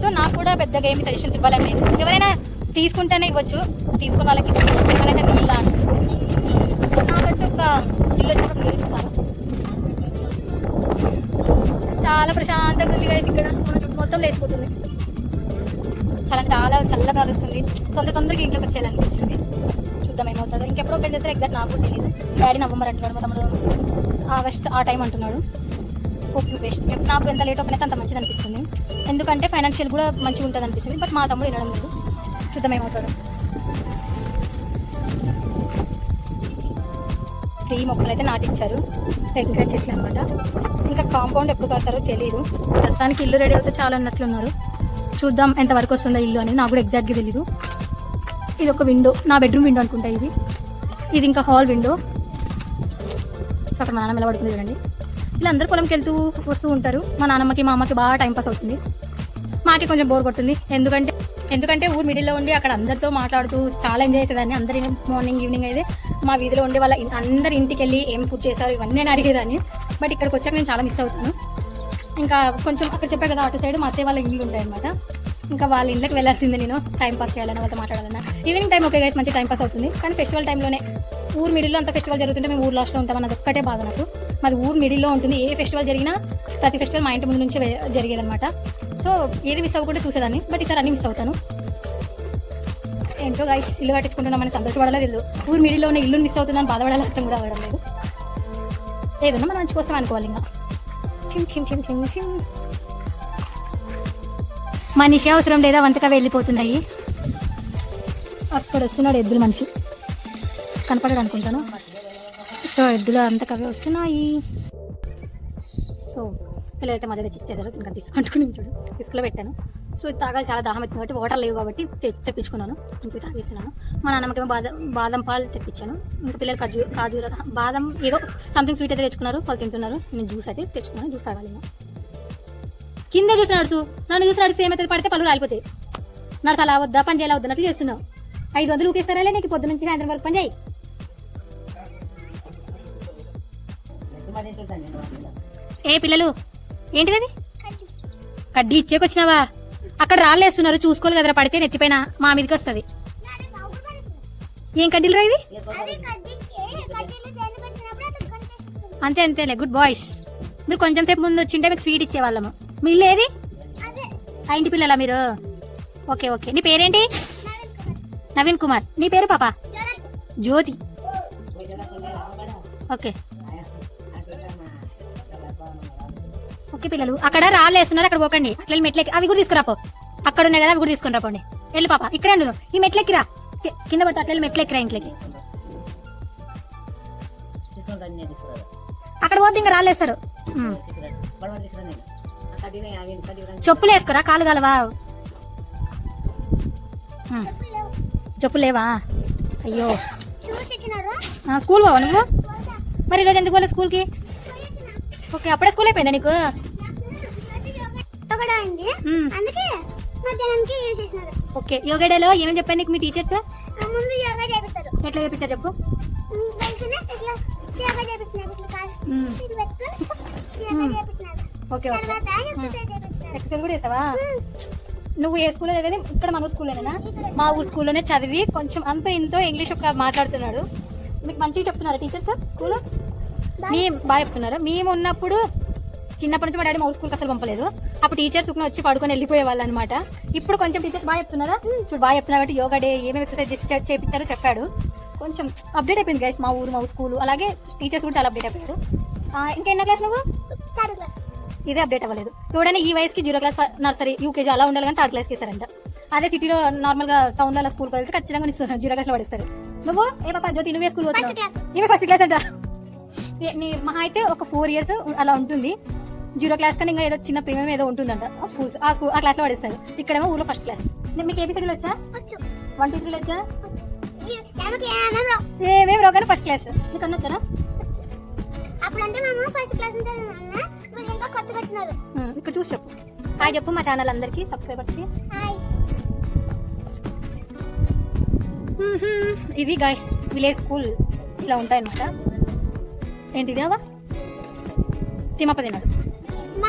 సో నాకు కూడా పెద్దగా ఏమి సజెషన్స్ ఇవ్వాలని లేదు. ఎవరైనా తీసుకుంటేనే ఇవ్వచ్చు, తీసుకున్న వాళ్ళకి ఎవరైనా వీళ్ళ నాకంటే ఒక ఇల్లు వచ్చినప్పుడు చూపిస్తాను. చాలా ప్రశాంతంగా ఉంది కదా ఇక్కడ. మొత్తం లేచిపోతుంది, చాలా చల్లగా కలుస్తుంది. తొందరగా ఇంట్లోకి వచ్చేయాలనిపిస్తుంది. చూద్దాం ఏమవుతుందో. ఇంకెప్పుడో ఓపెన్ చేస్తే ఎగ్జాక్ట్ నాకు కూడా తెలియదు. డాడీ నవంబర్ అంటున్నాడు, మా తమ్ముడు ఆగస్ట్ ఆ టైం అంటున్నాడు. Hope to best. నాకు ఎంత లేట్ ఓపెన్ అయితే అంత మంచిది అనిపిస్తుంది. ఎందుకంటే ఫైనాన్షియల్ కూడా మంచిగా ఉంటుంది అనిపిస్తుంది. బట్ మా తమ్ముడు వినడం లేదు. చూద్దాం ఏమవుతుందో. 3 మొక్కలు అయితే నాటించారు, టెంకాయ చెట్లు అనమాట. ఇంకా కాంపౌండ్ ఎప్పుడు కడతారో తెలియదు. ప్రస్తుతానికి ఇల్లు రెడీ అవుతే చాలా అన్నట్లున్నారు. చూద్దాం ఎంతవరకు వస్తుందో ఇల్లు అనేది. నాకు కూడా ఎగ్జాక్ట్గా తెలీదు. ఇది ఒక విండో, నా బెడ్రూమ్ విండో అనుకుంటా ఇది ఇంకా హాల్ విండో. అక్కడ మా నాన్నమ్మ ఎలా పడుతుంది చూడండి. వీళ్ళందరూ పొలంకి వెళ్తూ వస్తూ ఉంటారు. మా నాన్నమ్మకి మా అమ్మకి బాగా టైంపాస్ అవుతుంది. మాకే కొంచెం బోర్ కొడుతుంది. ఎందుకంటే ఊరు మిడిల్లో ఉండి అక్కడ అందరితో మాట్లాడుతూ చాలా ఎంజాయ్ చేసేదాన్ని. అందరి మార్నింగ్ ఈవినింగ్ అయితే మా వీధిలో ఉండే వాళ్ళ అందరి ఇంటికి వెళ్ళి ఏం ఫుడ్ చేశారు ఇవన్నీ నేను అడిగేదాన్ని. బట్ ఇక్కడికి వచ్చాక నేను చాలా మిస్ అవుతాను. ఇంకా కొంచెం అక్కడ చెప్పా కదా, అటు సైడ్ మా అత్తయ్య వాళ్ళ ఇల్లు ఉంటాయి అనమాట. ఇంకా వాళ్ళ ఇళ్ళకి వెళ్ళాల్సిందే నేను, టైం పాస్ చేయాలన్నా వాళ్ళతో మాట్లాడాలన్నా. ఈవినింగ్ టైం ఓకే గైస్, మంచి టైం పాస్ అవుతుంది. కానీ ఫెస్టివల్ టైంలోనే ఊరు మిడిల్లో అంత ఫెస్టివల్ జరుగుతుంటే మేము ఊరు లాస్ట్లో ఉంటాం అన్నది ఒక్కటే బాధ నాకు. మాది ఊరు మిడిల్లో ఉంటుంది. ఏ ఫెస్టివల్ జరిగినా ప్రతి ఫెస్టివల్ మా ఇంటి ముందు నుంచి జరిగేదనమాట. సో ఏది మిస్ అవ్వకుండా చూసేదాన్ని. బట్ ఈసారి అన్నీ మిస్ అవుతాను. ఏంటో గైస్, ఇల్లు కట్టించుకుంటున్నామని సంతోషపడాలి లేదు, ఊరు మిడిల్లో ఉన్న ఇల్లు మిస్ అవుతుందని బాధపడాలి అర్థం కూడా అవ్వడం లేదు. ఏదన్నా మనం మంచి కోసం అనుకోవాలి. ఇంకా మనిషి అవసరం లేదా వంతగా వెళ్ళిపోతున్నాయి. అక్కడ వస్తున్నాడు ఎద్దుల మనిషి, కనపడాడు అనుకుంటాను. సో ఎద్దులు అంతకవే వస్తున్నాయి. సో పిల్లలైతే మధ్య తెచ్చిస్తారు, ఇంకా తీసుకుంటుకుని చూడు తీసుకులో పెట్టాను. సో ఇది తాగాలి, చాలా దాహం అవుతుంది కాబట్టి వాటర్ లేవు కాబట్టి తెప్పించుకున్నాను. ఇంక తాగిస్తున్నాను. మా నాన్నమ్మకేమో బాదం పాలు తెప్పించాను. ఇంకా పిల్లలు కాజు బాదం ఏదో సంథింగ్ స్వీట్ అయితే తెచ్చుకున్నారు, వాళ్ళు తింటున్నారు. నేను జ్యూస్ అయితే తెచ్చుకున్నాను, జ్యూస్ తాగాలి. కింద చూసి నడుచు, నన్ను చూసి నడిస్తే ఏమైతే పడితే పళ్ళు రాలిపోతాయి. నడచాలా వద్దా, పని చేయాలా వద్దా అన్నట్లు చేస్తున్నావు. 500 ఊపిస్తారా నీకు పొద్దు నుంచి సాయంత్రం వరకు పని చేయి. ఏ పిల్లలు ఏంటిది అది? కడ్డీ ఇచ్చేకొచ్చినావా? అక్కడ రాళ్ళేస్తున్నారు, చూసుకోవాలి కదరా, పడితే నెత్తిపైన మా మీదకి వస్తుంది. ఏం కడ్డీలు రా ఇవి? అంతే అంతేలే, గుడ్ బాయ్స్. మీరు కొంచెం సేపు ముందు వచ్చింటే మీకు స్వీట్ ఇచ్చేవాళ్ళము. మీ ఇల్లు ఏది? ఆ ఇంటి పిల్లలా మీరు? Okay okay. నీ పేరేంటి? నవీన్ కుమార్. నీ పేరు పాప? జ్యోతి. ఓకే ఓకే పిల్లలు, అక్కడ రాళ్ళు వేస్తున్నారు, అక్కడ పోకండి. అట్లా మెట్లెక్కి అవి కూడా తీసుకురాపో. అక్కడ ఉన్నాయి కదా, అవి కూడా తీసుకుని రాపోండి. వెళ్ళు పాప, ఇక్కడే ఉండు. ఈ మెట్లెక్కిరా, కింద పడుతుంది. అట్లా మెట్లెక్కిరా ఇంట్లోకి. అక్కడ పోతే ఇంకా రాళ్ళు వేస్తారు. చెప్పులు వేసుకోరా, కాలు కలవా? చెప్పులు లేవా? అయ్యో, స్కూల్ పోవా నువ్వు? మరి ఈరోజు ఎందుకు పోలే స్కూల్కి? ఓకే, అప్పుడే స్కూల్ అయిపోయిందా నీకు? ఓకే, యోగా డేలో ఏమేమి చెప్పారు నీకు మీ టీచర్స్? ఎట్లా చేపించారు చెప్పు. ఓకే ఓకే, ఎక్సర్సైజ్ కూడా చేస్తావా? నువ్వు ఏ స్కూల్లో చదివేది? ఇక్కడ మన ఊరు స్కూల్లోనేనా? మా ఊరు స్కూల్లోనే చదివి కొంచెం అంత ఇంతో ఇంగ్లీష్ ఒక మాట్లాడుతున్నాడు. మీకు మంచిగా చెప్తున్నారా టీచర్స్ స్కూల్? బాగా చెప్తున్నారు. మేము ఉన్నప్పుడు చిన్నప్పటి నుంచి మా డాడీ మా ఊరు స్కూల్కి అసలు పంపలేదు. అప్పుడు టీచర్స్ వచ్చి పడుకొని వెళ్ళిపోయే వాళ్ళు అనమాట. ఇప్పుడు కొంచెం టీచర్స్ బాగా చెప్తున్నారా? చూడు బాగా చెప్తున్నారు కాబట్టి యోగా డే ఏమేమి ఎక్సర్సైజ్ చేయించారో చెప్పాడు. కొంచెం అప్డేట్ అయిపోయింది గైస్ మా ఊరు స్కూల్. అలాగే టీచర్స్ కూడా చాలా అప్డేట్ అయిపోయారు. ఇంకెన్నో క్లాస్ నువ్వు? ఇదే అప్డేట్ అవ్వలేదు. ఎవడైనా ఈ వయసుకి 0 క్లాస్, నర్సరీ, యూకేజీ అలా ఉండాలి కానీ 3rd క్లాస్కి ఇస్తారంట. అదే సిటీలో నార్మల్గా టౌన్లలో స్కూల్కి వెళ్తే ఖచ్చితంగా 0 క్లాస్లో పడిస్తారు. నువ్వు ఏ పాప జ్యోతి, నువ్వే స్కూల్ పోతున్నావు? ఇవే 1st క్లాస్ అంట. మహా అయితే ఒక 4 years అలా ఉంటుంది. 0 క్లాస్ కానీ ఇంకా ఏదో చిన్న ప్రీమియం ఏదో ఉంటుందంట స్కూల్స్. ఆ క్లాస్లో పడిస్తారు. ఇక్కడేమో ఊర్లో 1st క్లాస్. మీకు ఏబిసిడీలు వచ్చా? 1 2 3 వచ్చా? ఏమేమి రావు కానీ 1st క్లాస్. నీకు అన్న వచ్చారా? ఇక్కడ చూసి చెప్పు. హాయ్ చెప్పు మా ఛానల్ అందరికి సబ్స్క్రైబర్స్కి. ఇది గైస్ విలేజ్ స్కూల్ ఇలా ఉంటాయన్నమాట. ఏంటిది అవా తిమ్మప్ప తిన్నాడు.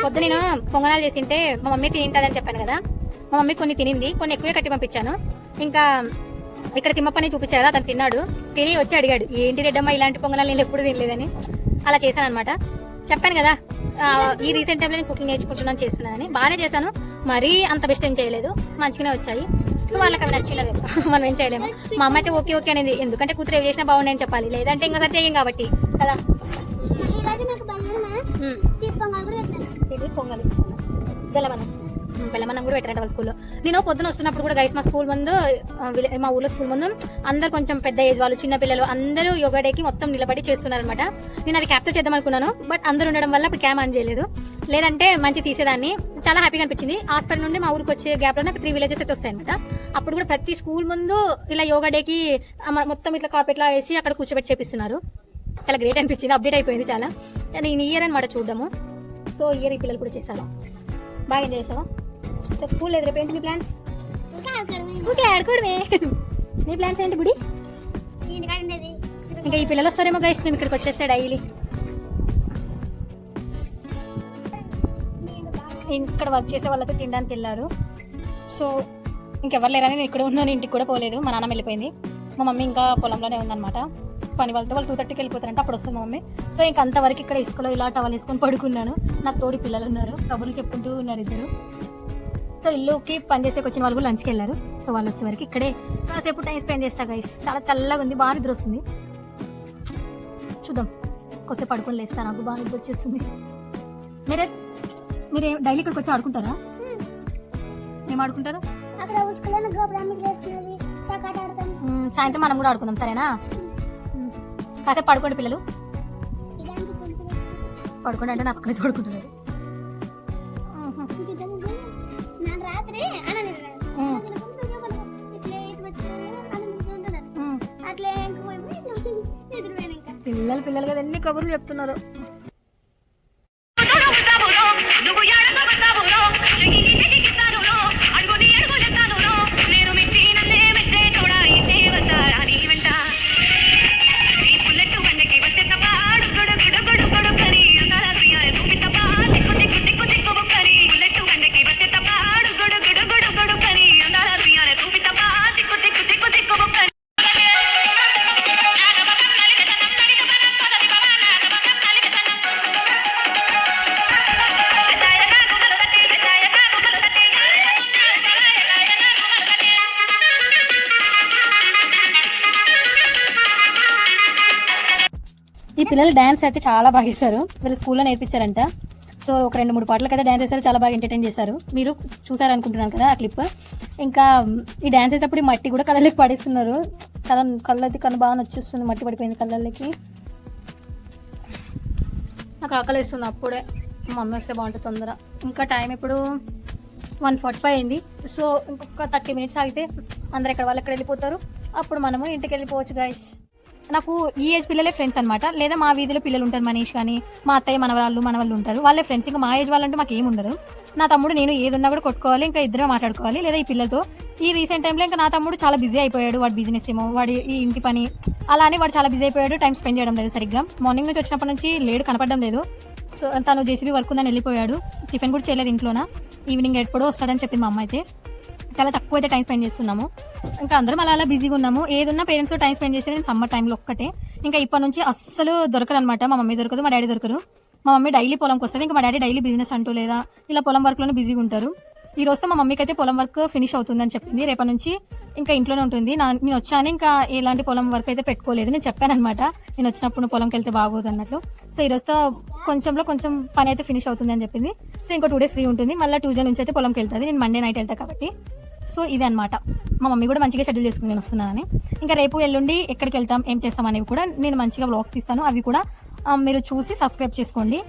పొద్దు నేను పొంగనాలు చేసింటే మా మమ్మీ తింటుందని చెప్పాను కదా. మా మమ్మీ కొన్ని తినింది, కొన్ని ఎక్కువే కట్టి పంపించాను. ఇంకా ఇక్కడ తిమ్మప్పని చూపించా కదా, అతను తిన్నాడు. తిని వచ్చి అడిగాడు, ఏంటి రెడ్డమ్మ ఇలాంటి పొంగనాలు నేను ఎప్పుడు తినలేదని. అలా చేశాను అనమాట. చెప్పాను కదా ఈ రీసెంట్ టైంలో నేను కుకింగ్ నేర్చుకుంటున్నాను, చేస్తున్నానని. బాగానే చేశాను, మరీ అంత బెస్ట్ ఏం చేయలేదు, మంచిగానే వచ్చాయి. సో వాళ్ళకి అవి నచ్చినవి, మనం ఏం చేయలేము. మా అమ్మ అయితే ఓకే ఓకే అనేది, ఎందుకంటే కూతురు ఏవి చేసినా బాగున్నాయని చెప్పాలి, లేదంటే ఇంకా సరి చేయం కాబట్టి కదా. ఇది పొంగలి బెల్లమన్నం కూడా పెట్టారంట వాళ్ళ స్కూల్లో. నేను పొద్దున వస్తున్నప్పుడు కూడా గైస్ మా స్కూల్ ముందు, మా ఊర్లో స్కూల్ ముందు అందరు కొంచెం పెద్ద ఏజ్ వాళ్ళు, చిన్న పిల్లలు అందరూ యోగా డేకి మొత్తం నిలబడి చేస్తున్నారనమాట. నేను అది క్యాప్చర్ చేద్దాం అనుకున్నాను, బట్ అందరూ ఉండడం వల్ల ఇప్పుడు క్యామ్ ఆన్ చేయలేదు. లేదంటే మంచి తీసేదాన్ని. చాలా హ్యాపీగా అనిపించింది. హాస్పిటల్ నుండి మా ఊరికి వచ్చే గ్యాప్లో నాకు 3 villages అయితే వస్తాయి అనమాట. అప్పుడు కూడా ప్రతి స్కూల్ ముందు ఇలా యోగా డేకి మొత్తం ఇట్లా కార్పెట్లా వేసి అక్కడ కూర్చోబెట్టి చేపిస్తున్నారు. చాలా గ్రేట్ అనిపించింది. అప్డేట్ అయిపోయింది చాలా. నేను ఇయర్ అనమాట చూడడము. సో ఇయర్ ఈ పిల్లలు కూడా చేశారు. బాగా ఎంజాయ్ చేసావా? స్కూల్ లేదు రేపు. ఏంటి నీ ప్లాన్స్? ఓకే ఆడుకోవడమే. నీ ప్లాన్స్ ఏంటి బుడి? ఇంకా ఈ పిల్లలు వస్తారేమో గైస్, మేము ఇక్కడికి వచ్చేస్తే డైలీ. ఇక్కడ వర్క్ చేసే వాళ్ళతో తినడానికి వెళ్ళారు. సో ఇంకెవరు లేరని నేను ఇక్కడ ఉన్నాను, ఇంటికి కూడా పోలేదు. మా నాన్న వెళ్ళిపోయింది. మా మమ్మీ ఇంకా పొలంలోనే ఉందన్నమాట పని వాళ్ళతో. వాళ్ళు 2:30కి వెళ్ళిపోతారంటే అప్పుడు వస్తుంది మా మమ్మీ. సో ఇంక అంతవరకు ఇక్కడ ఇసుకలో ఇలా టవల్ వేసుకొని పడుకున్నాను. నాకు తోడి పిల్లలు ఉన్నారు, కబుర్లు చెప్పుకుంటూ ఉన్నారు ఇద్దరు. సో ఇల్లుకి పని చేసేకి వచ్చిన వాళ్ళు కూడా లంచ్కి వెళ్ళారు. సో వాళ్ళు వచ్చే వరకు ఇక్కడే కాసేపు టైం స్పెండ్ చేస్తా గైస్. చాలా చల్లగా ఉంది, బాగా నిద్ర వస్తుంది. చూద్దాం, కొద్దిసేపు పడుకొని లేస్తా, నాకు బాగా నిద్ర వచ్చేస్తుంది. మీరు డైలీ ఇక్కడికి వచ్చి ఆడుకుంటారా? ఏం ఆడుకుంటారు? సాయంత్రం మనం కూడా ఆడుకుందాం, సరేనా? కాసేపు పడుకోండి పిల్లలు. పడుకోండి అంటే నా పక్కన పడుకుంటున్నారు. పిల్లలు కదా ఎన్ని కబుర్లు చెప్తున్నారు. పిల్లలు డాన్స్ అయితే చాలా బాగా ఇస్తారు, వీళ్ళు స్కూల్లో నేర్పించారంట. సో ఒక 2-3 పాటలకు అయితే డాన్స్ చేస్తారు, చాలా బాగా ఎంటర్టైన్ చేశారు. మీరు చూసారనుకుంటున్నాను కదా ఆ క్లిప్. ఇంకా ఈ డాన్స్ అయినప్పుడు మట్టి కూడా కళ్ళకి పడిస్తున్నారు, కళ్ళది కన్ను బాగా నచ్చేస్తుంది, మట్టి పడిపోయింది కళ్ళకి. నాకు ఆకలి వేస్తుంది అప్పుడే, మా మమ్మీ వస్తే బాగుంటుంది తొందర. ఇంకా టైం ఇప్పుడు 1:45 అయింది. సో ఇంకొక 30 మినిట్స్ ఆగితే అందరు ఎక్కడ వాళ్ళు ఎక్కడ వెళ్ళిపోతారు, అప్పుడు మనము ఇంటికి వెళ్ళిపోవచ్చు గైస్. నాకు ఈ ఏజ్ పిల్లలే ఫ్రెండ్స్ అనమాట, లేదా మా వీధిలో పిల్లలు ఉంటారు, మనీష్ కానీ మా అత్తయ్య మనవాళ్ళు ఉంటారు, వాళ్ళే ఫ్రెండ్స్. ఇంకా మా ఏజ్ వాళ్ళంటే మాకు ఏమి ఉండరు. నా తమ్ముడు నేను ఏదున్నా కూడా కొట్టుకోవాలి, ఇంకా ఇద్దరే మాట్లాడుకోవాలి, లేదా ఈ పిల్లలతో. ఈ రీసెంట్ టైంలో ఇంకా నా తమ్ముడు చాలా బిజీ అయిపోయాడు, వాడు బిజినెస్ ఏమో, వాడి ఈ ఇంటి పని అలా అని వాడు చాలా బిజీ అయిపోయాడు, టైం స్పెండ్ చేయడం లేదు సరిగ్గా. మార్నింగ్ నుంచి వచ్చినప్పటి నుంచి లేడు, కనపడడం లేదు. సో తను జేసీబీ వర్క్ ఉందని వెళ్ళిపోయాడు, టిఫిన్ కూడా చేయలేదు ఇంట్లోన. ఈవినింగ్ ఎప్పుడో వస్తాడని చెప్పింది మా అమ్మ అయితే. చాలా తక్కువ అయితే టైం స్పెండ్ చేస్తున్నాము, ఇంకా అందరం అలా బిజీగా ఉన్నాము. ఏదున్నా పేరెంట్స్తో టైం స్పెండ్ చేసేది నేను సమ్మర్ టైంలో ఒక్కటే. ఇంకా ఇప్పటి నుంచి అస్సలు దొరకరు అనమాట, మా మమ్మీ దొరకదు, మా డాడీ దొరకరు. మా మమ్మీ డైలీ పొలంకి వస్తుంది, ఇంకా మా డాడీ డైలీ బిజినెస్ అంటూ లేదా ఇలా పొలం వర్క్లోనే బిజీగా ఉంటారు. ఈ రోజుతో మా మమ్మీకి అయితే పొలం వర్క్ ఫినిష్ అవుతుందని చెప్పింది, రేపటి నుంచి ఇంకా ఇంట్లోనే ఉంటుంది. నేను వచ్చాను, ఇంకా ఎలాంటి పొలం వర్క్ అయితే పెట్టుకోలేదు. నేను చెప్పాను అనమాట, నేను వచ్చినప్పుడు పొలంకి వెళ్తే బాగోదు అన్నట్లు. సో ఈ రోజుతో కొంచెం పని అయితే ఫినిష్ అవుతుంది అని చెప్పింది. సో ఇంకో 2 days ఫ్రీ ఉంటుంది, మళ్ళీ ట్యూస్డే నుంచి అయితే పొలంకి వెళ్తుంది. నేను మండే నైట్ వెళ్తాను కాబట్టి. సో ఇదే అనమాట, మా మమ్మీ కూడా మంచిగా షెడ్యూల్ చేసుకుని నేను వస్తున్నానని. ఇంకా రేపు ఎల్లుండి ఎక్కడికి వెళ్తాం, ఏం చేస్తాం అనేవి కూడా నేను మంచిగా వ్లాగ్స్ తీస్తాను, అవి కూడా మీరు చూసి సబ్స్క్రైబ్ చేసుకోండి.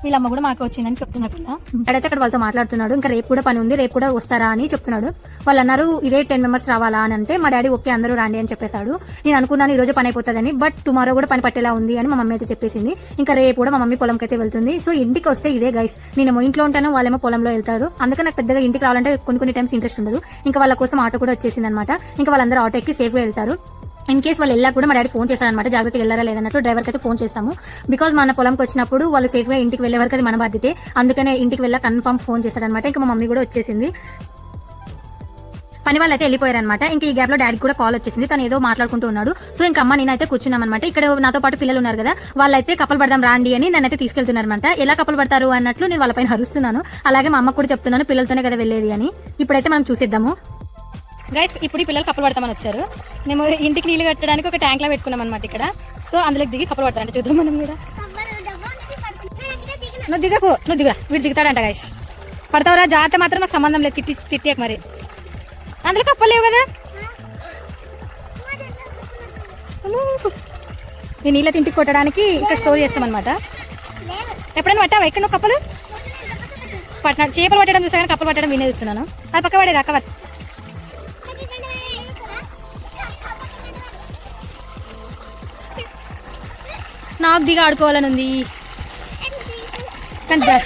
వీళ్ళమ్మ కూడా మాకు వచ్చిందని చెప్తున్నా పిల్ల. అక్కడైతే అక్కడ వాళ్ళతో మాట్లాడుతున్నాడు, ఇంకా రేపు కూడా పని ఉంది, రేపు కూడా వస్తారా అని చెప్తున్నాడు. వాళ్ళు అన్నారు ఇదే 10 members రావాలా అని అంటే, మా డాడీ ఓకే అందరూ రాండి అని చెప్పేశాడు. నేను అనుకున్నాను ఈ రోజు పని అయిపోతుందని, బట్ టుమారో కూడా పని పట్టేలా ఉంది అని మా మమ్మీ అయితే చెప్పేసింది. ఇంకా రేపు కూడా మా మమ్మీ పొలంకి అయితే వెళ్తుంది. సో ఇంటికి వస్తే ఇదే గైస్, నేను ఇంట్లో ఉంటాను, వాళ్ళేమో పొలంలో వెళ్తారు. అందుకే నాకు పెద్దగా ఇంటికి రావాలంటే కొన్ని టైమ్స్ ఇంట్రెస్ట్ ఉండదు. ఇంకా వాళ్ళ కోసం ఆటో కూడా వచ్చేసింది అనమాట. ఇంకా వాళ్ళందరూ ఆటో ఎక్కి సేఫ్గా వెళ్తారు. ఇన్ కేస్ వాళ్ళు వెళ్ళా కూడా మా డాడీ ఫోన్ చేశారనమాట, జాగ్రత్తగా వెళ్ళారా లేదన్నట్లు. డ్రైవర్కి అయితే ఫోన్ చేస్తాము, బికాజ్ మన పొలంకి వచ్చినప్పుడు వాళ్ళు సేఫ్గా ఇంటికి వెళ్ళే వరకు అది మన బాధ్యతే. అందుకనే ఇంటికి వెళ్ళా కన్ఫర్మ్ ఫోన్ చేశాడనమాట. ఇంకా మా మమ్మీ కూడా వచ్చేసింది, పని వాళ్ళు అయితే వెళ్ళిపోయారనమాట. ఇంకా ఈ గ్యాప్ లో డాడీ కూడా కాల్ వచ్చేసింది, తను ఏదో మాట్లాడుకుంటూ ఉన్నాడు. సో ఇంకా అమ్మ నేనైతే కూర్చున్నాం అనమాట. ఇక్కడ నాతో పాటు పిల్లలు ఉన్నారు కదా, వాళ్ళైతే కప్పలు పడదాం రాండి అని నన్నైతే తీసుకెళ్తున్నారనమాట. ఎలా కప్పలు పడతారు అన్నట్లు నేను వాళ్ళపైన అరుస్తున్నాను, అలాగే మా అమ్మకు కూడా చెప్తున్నాను పిల్లలతోనే కదా వెళ్ళేది అని. ఇప్పుడైతే మనం చూసేద్దాము గైస్. ఇప్పుడు ఈ పిల్లలు కప్పలు పడతామని వచ్చారు, మేము ఇంటికి నీళ్ళు కట్టడానికి ఒక ట్యాంక్ లా పెట్టుకున్నాం అనమాట ఇక్కడ. సో అందులోకి దిగి కప్పలు పడతారంటే చూద్దాం మనం కూడా. నువ్వు దిగరా, వీడు దిగుతాడంట గైస్. పడతావురా, జాగ్రత్త, మాత్రం నాకు సంబంధం లేదు, తిట్టియకు మరి. అందులో కప్పలు లేవు కదా, ఈ నీళ్ళ ఇంటికి కొట్టడానికి ఇక్కడ స్టోర్ చేస్తాం అనమాట. ఎప్పుడైనా పట్టావా ఇక్కడ నువ్వు కప్పలు పట్టినా? చేపలు పట్టడం చూసా కానీ కప్పలు పట్టడం వినే చూస్తున్నాను. అది పక్క పడేది అక్క. నాకు దిగా ఆడుకోవాలని ఉంది కానీ